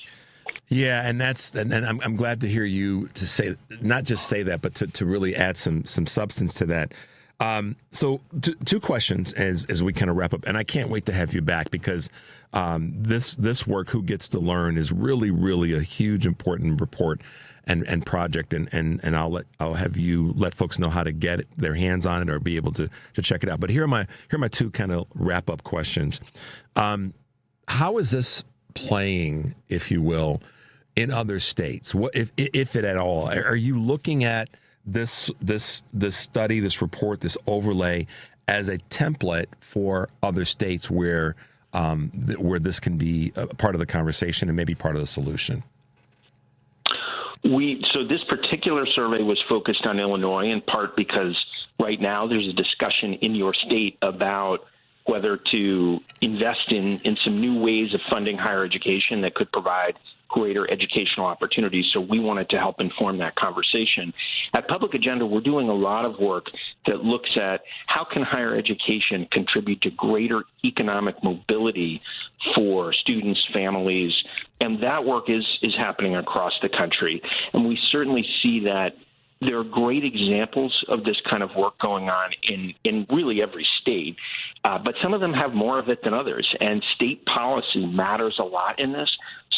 Yeah, and I'm glad to hear you to say, not just say that, but to really add some substance to that. So two questions as we kind of wrap up, and I can't wait to have you back, because this work, Who Gets to Learn, is really, really a huge, important report and project, and I'll have you let folks know how to get their hands on it or be able to check it out. But here are my two kind of wrap up questions. How is this playing, if you will, in other states? What if it at all? Are you looking at this study, this report, this overlay as a template for other states where where this can be a part of the conversation and maybe part of the solution?
So this particular survey was focused on Illinois, in part because right now there's a discussion in your state about whether to invest in some new ways of funding higher education that could provide greater educational opportunities. So we wanted to help inform that conversation. At Public Agenda, we're doing a lot of work that looks at how can higher education contribute to greater economic mobility for students, families, and that work is happening across the country. And we certainly see that there are great examples of this kind of work going on in really every state, but some of them have more of it than others, and state policy matters a lot in this.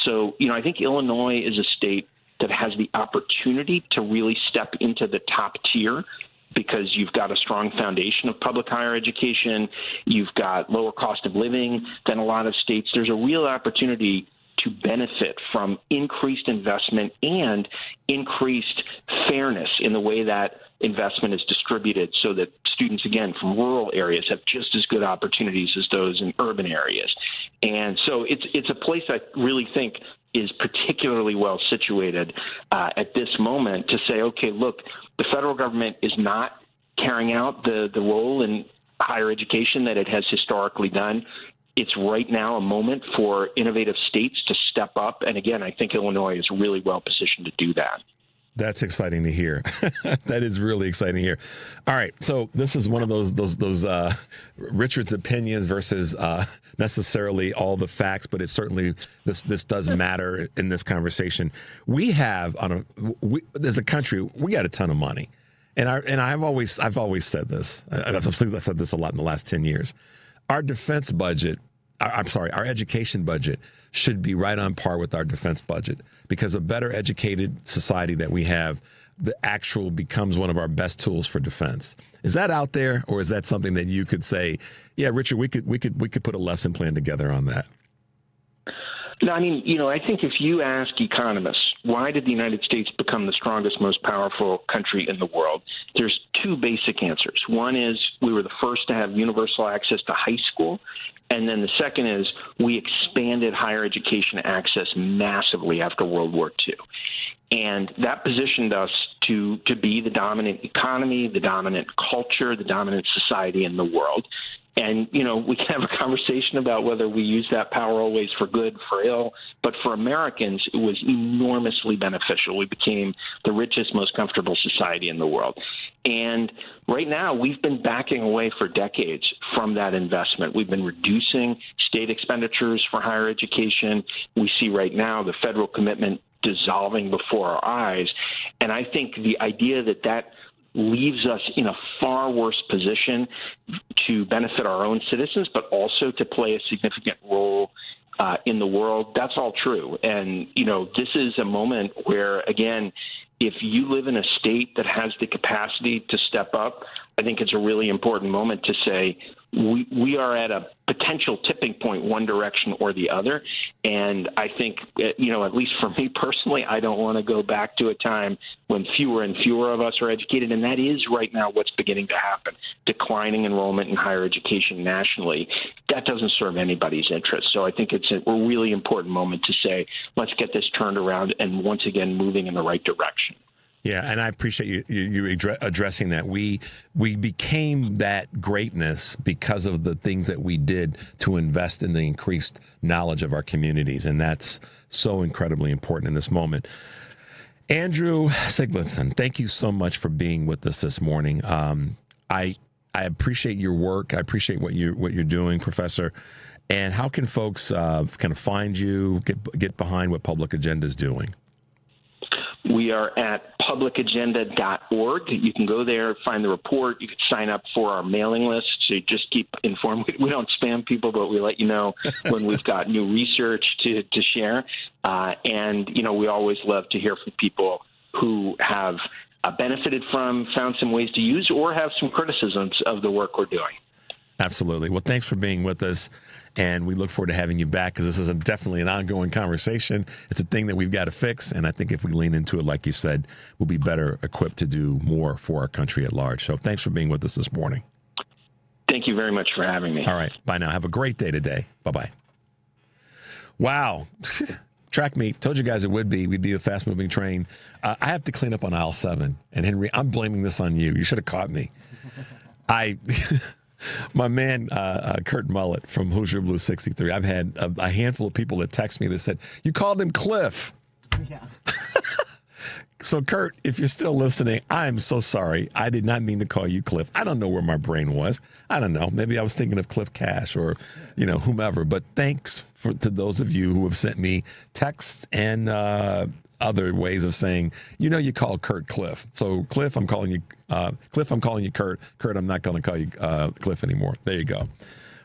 So, I think Illinois is a state that has the opportunity to really step into the top tier because you've got a strong foundation of public higher education, you've got lower cost of living than a lot of states. There's a real opportunity to benefit from increased investment and increased fairness in the way that investment is distributed so that students, again, from rural areas have just as good opportunities as those in urban areas. And so it's a place I really think is particularly well situated at this moment to say, okay, look, the federal government is not carrying out the role in higher education that it has historically done. It's right now a moment for innovative states to step up. And again, I think Illinois is really well positioned to do that.
That's exciting to hear. That is really exciting to hear. All right. So this is one of those Richard's opinions versus necessarily all the facts, but it's certainly this does matter in this conversation. We have as a country, we got a ton of money. And I've always said this. I've said this a lot in the last 10 years. Our defense budget, our education budget should be right on par with our defense budget, because a better educated society that we have, the actual becomes one of our best tools for defense. Is that out there, or is that something that you could say, yeah, Richard, we could put a lesson plan together on that?
No, I mean, I think if you ask economists, why did the United States become the strongest, most powerful country in the world? There's two basic answers. One is we were the first to have universal access to high school. And then the second is we expanded higher education access massively after World War II. And that positioned us to be the dominant economy, the dominant culture, the dominant society in the world. And, we can have a conversation about whether we use that power always for good, for ill. But for Americans, it was enormously beneficial. We became the richest, most comfortable society in the world. And right now, we've been backing away for decades from that investment. We've been reducing state expenditures for higher education. We see right now the federal commitment dissolving before our eyes. And I think the idea that leaves us in a far worse position to benefit our own citizens, but also to play a significant role in the world. That's all true. And, this is a moment where, again, if you live in a state that has the capacity to step up, I think it's a really important moment to say we are at a potential tipping point one direction or the other. And I think, at least for me personally, I don't want to go back to a time when fewer and fewer of us are educated. And that is right now what's beginning to happen, declining enrollment in higher education nationally. That doesn't serve anybody's interest. So I think it's a really important moment to say, let's get this turned around and once again moving in the right direction.
Yeah, and I appreciate you addressing that. We became that greatness because of the things that we did to invest in the increased knowledge of our communities, and that's so incredibly important in this moment. Andrew Seligsohn, thank you so much for being with us this morning. I appreciate your work. I appreciate what you're doing, Professor. And how can folks kind of find you, get behind what Public Agenda is doing?
We are at publicagenda.org. You can go there, find the report. You can sign up for our mailing list, so you just keep informed. We don't spam people, but we let you know when we've got new research to share. And, we always love to hear from people who have benefited from, found some ways to use, or have some criticisms of the work we're doing.
Absolutely. Well, thanks for being with us, and we look forward to having you back, because this is definitely an ongoing conversation. It's a thing that we've got to fix, and I think if we lean into it, like you said, we'll be better equipped to do more for our country at large. So thanks for being with us this morning.
Thank you very much for having me.
All right. Bye now. Have a great day today. Bye-bye. Wow. Track meet. Told you guys it would be. We'd be a fast-moving train. I have to clean up on aisle 7. And, Henry, I'm blaming this on you. You should have caught me. My man, Kurt Mullett from Hoosier Blue 63, I've had a handful of people that text me that said, you called him Cliff. Yeah. So, Kurt, if you're still listening, I'm so sorry. I did not mean to call you Cliff. I don't know where my brain was. I don't know. Maybe I was thinking of Cliff Cash or, whomever. But thanks to those of you who have sent me texts and other ways of saying, you called Kurt Cliff. So, Cliff, I'm calling you Cliff. I'm calling you Kurt. Kurt, I'm not going to call you Cliff anymore. There you go.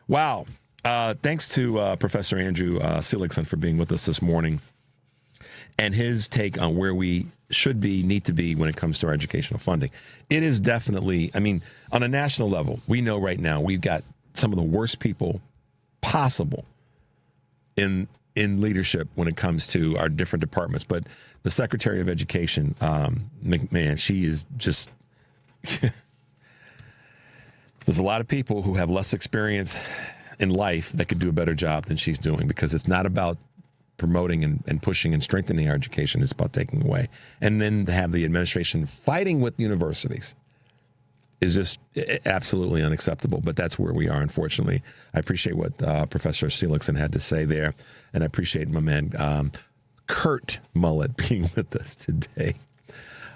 Wow. Thanks to Professor Andrew Seligsohn for being with us this morning and his take on where we need to be when it comes to our educational funding. It is definitely, on a national level, we know right now we've got some of the worst people possible in leadership when it comes to our different departments. But the Secretary of Education, McMahon, she is just, there's a lot of people who have less experience in life that could do a better job than she's doing, because it's not about promoting and pushing and strengthening our education. It's about taking away. And then to have the administration fighting with universities is just absolutely unacceptable. But that's where we are, unfortunately. I appreciate what Professor Seligsohn had to say there. And I appreciate my man, Kurt Mullett, being with us today.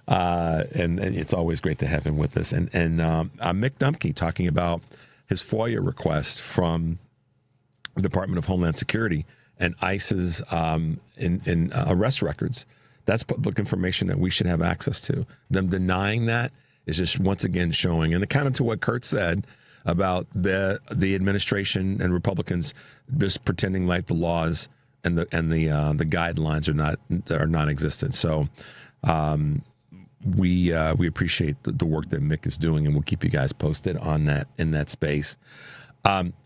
And it's always great to have him with us. And Mick Dumke talking about his FOIA request from the Department of Homeland Security and ICE's in arrest records. That's public information that we should have access to. Them denying that is just once again showing, and kind of to what Kurt said about the administration and Republicans just pretending like the laws and the guidelines are non-existent. So we appreciate the work that Mick is doing, and we'll keep you guys posted on that in that space.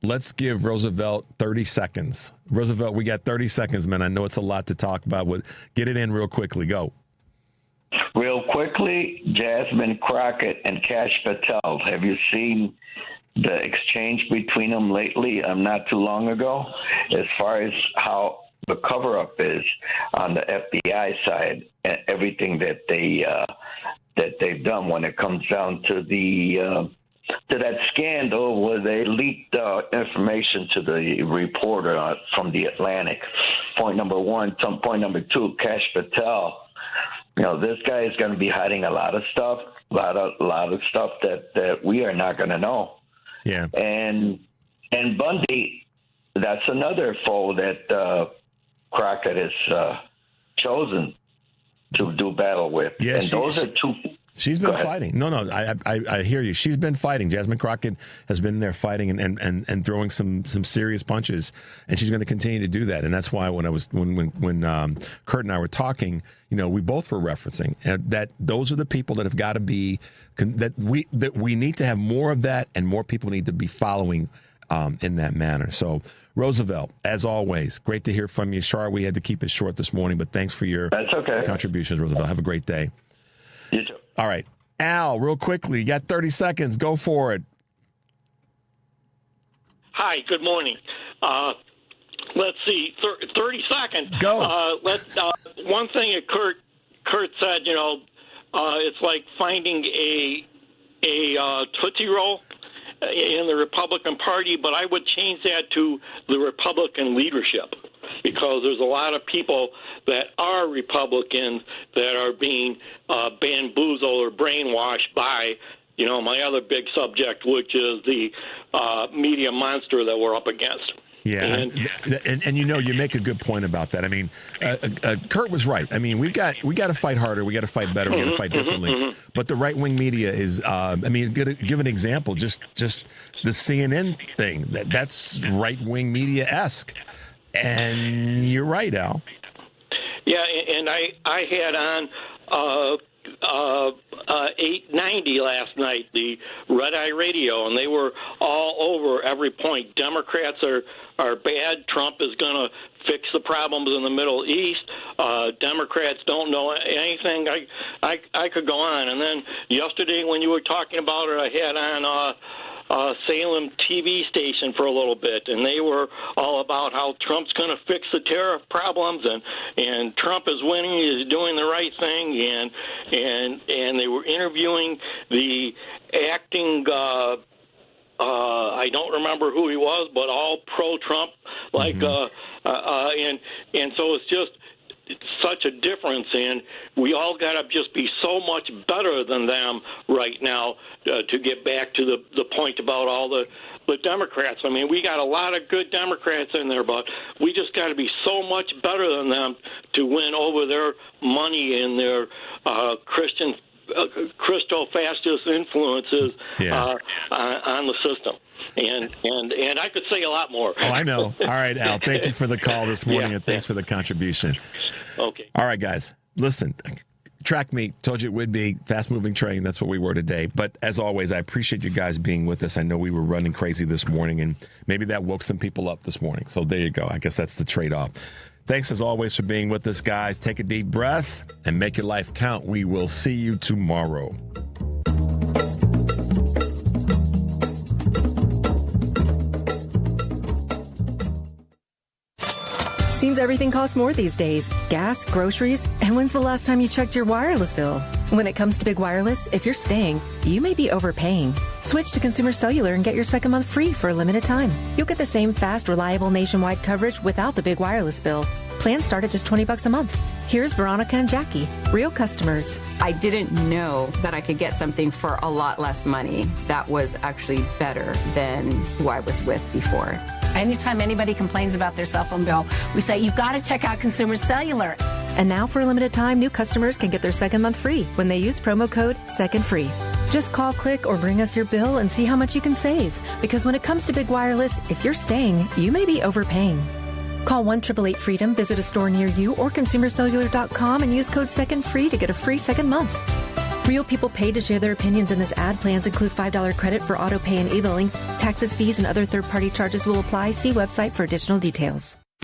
Let's give Roosevelt 30 seconds. Roosevelt, we got 30 seconds, man. I know it's a lot to talk about, but get it in real quickly. Go.
Real quickly, Jasmine Crockett and Kash Patel. Have you seen the exchange between them lately? Not too long ago, as far as how the cover-up is on the FBI side and everything that they've done when it comes down to to that scandal where they leaked information to the reporter from the Atlantic. Point number one. Point number two, Kash Patel. This guy is going to be hiding a lot of stuff, a lot of stuff that we are not going to know.
Yeah.
And Bundy, that's another foe that Crockett has chosen to do battle with.
Yeah,
and those are two.
She's been fighting. No, I hear you. She's been fighting. Jasmine Crockett has been there fighting and throwing some serious punches, and she's going to continue to do that. And that's why when Kurt and I were talking, we both were referencing that those are the people that have got to be that we need to have more of that, and more people need to be following in that manner. So, Roosevelt, as always, great to hear from you. Sorry we had to keep it short this morning, but thanks for your contributions, Roosevelt. Have a great day.
You too.
All right. Al, real quickly, you got 30 seconds. Go for it.
Hi, good morning. Let's see, 30 seconds.
Go.
One thing that Kurt said, it's like finding a Tootsie Roll in the Republican Party, but I would change that to the Republican leadership, because there's a lot of people that are Republicans that are being bamboozled or brainwashed by, my other big subject, which is the media monster that we're up against.
Yeah, and you make a good point about that. Kurt was right. We got to fight harder. We got to fight better. We got to fight differently. But the right wing media is. Give an example. Just the CNN thing. That's right wing media esque. And you're right, Al.
Yeah, and I had on 890 last night, the Red Eye Radio, and they were all over every point. Democrats are bad. Trump is going to fix the problems in the Middle East. Democrats don't know anything. I could go on. And then yesterday when you were talking about it, I had on Salem TV station for a little bit, and they were all about how Trump's going to fix the tariff problems, and Trump is winning, he's doing the right thing, and they were interviewing the acting. I don't remember who he was, but all pro-Trump, like, and so it's just such a difference, and we all got to just be so much better than them right now to get back to the point about all the Democrats. I mean, we got a lot of good Democrats in there, but we just got to be so much better than them to win over their money and their Christo-fascist influences on the system. And I could say a lot more.
Oh, I know. All right, Al, thank you for the call this morning, and thanks for the contribution.
Okay.
All right, guys, listen, track meet, told you it would be fast-moving train. That's what we were today. But as always, I appreciate you guys being with us. I know we were running crazy this morning, and maybe that woke some people up this morning. So there you go. I guess that's the trade-off. Thanks, as always, for being with us, guys. Take a deep breath and make your life count. We will see you tomorrow.
Seems everything costs more these days. Gas, groceries, and when's the last time you checked your wireless bill? When it comes to Big Wireless, if you're staying, you may be overpaying. Switch to Consumer Cellular and get your second month free for a limited time. You'll get the same fast, reliable nationwide coverage without the big wireless bill. Plans start at just $20 a month. Here's Veronica and Jackie, real customers.
I didn't know that I could get something for a lot less money that was actually better than who I was with before.
Anytime anybody complains about their cell phone bill, we say, you've got to check out Consumer Cellular.
And now for a limited time, new customers can get their second month free when they use promo code SECONDFREE. Just call, click, or bring us your bill and see how much you can save. Because when it comes to Big Wireless, if you're staying, you may be overpaying. Call 1-888-FREEDOM, visit a store near you, or consumercellular.com and use code SECONDFREE to get a free second month. Real people paid to share their opinions in this ad. Plans include $5 credit for auto pay and e-billing. Taxes, fees, and other third-party charges will apply. See website for additional details.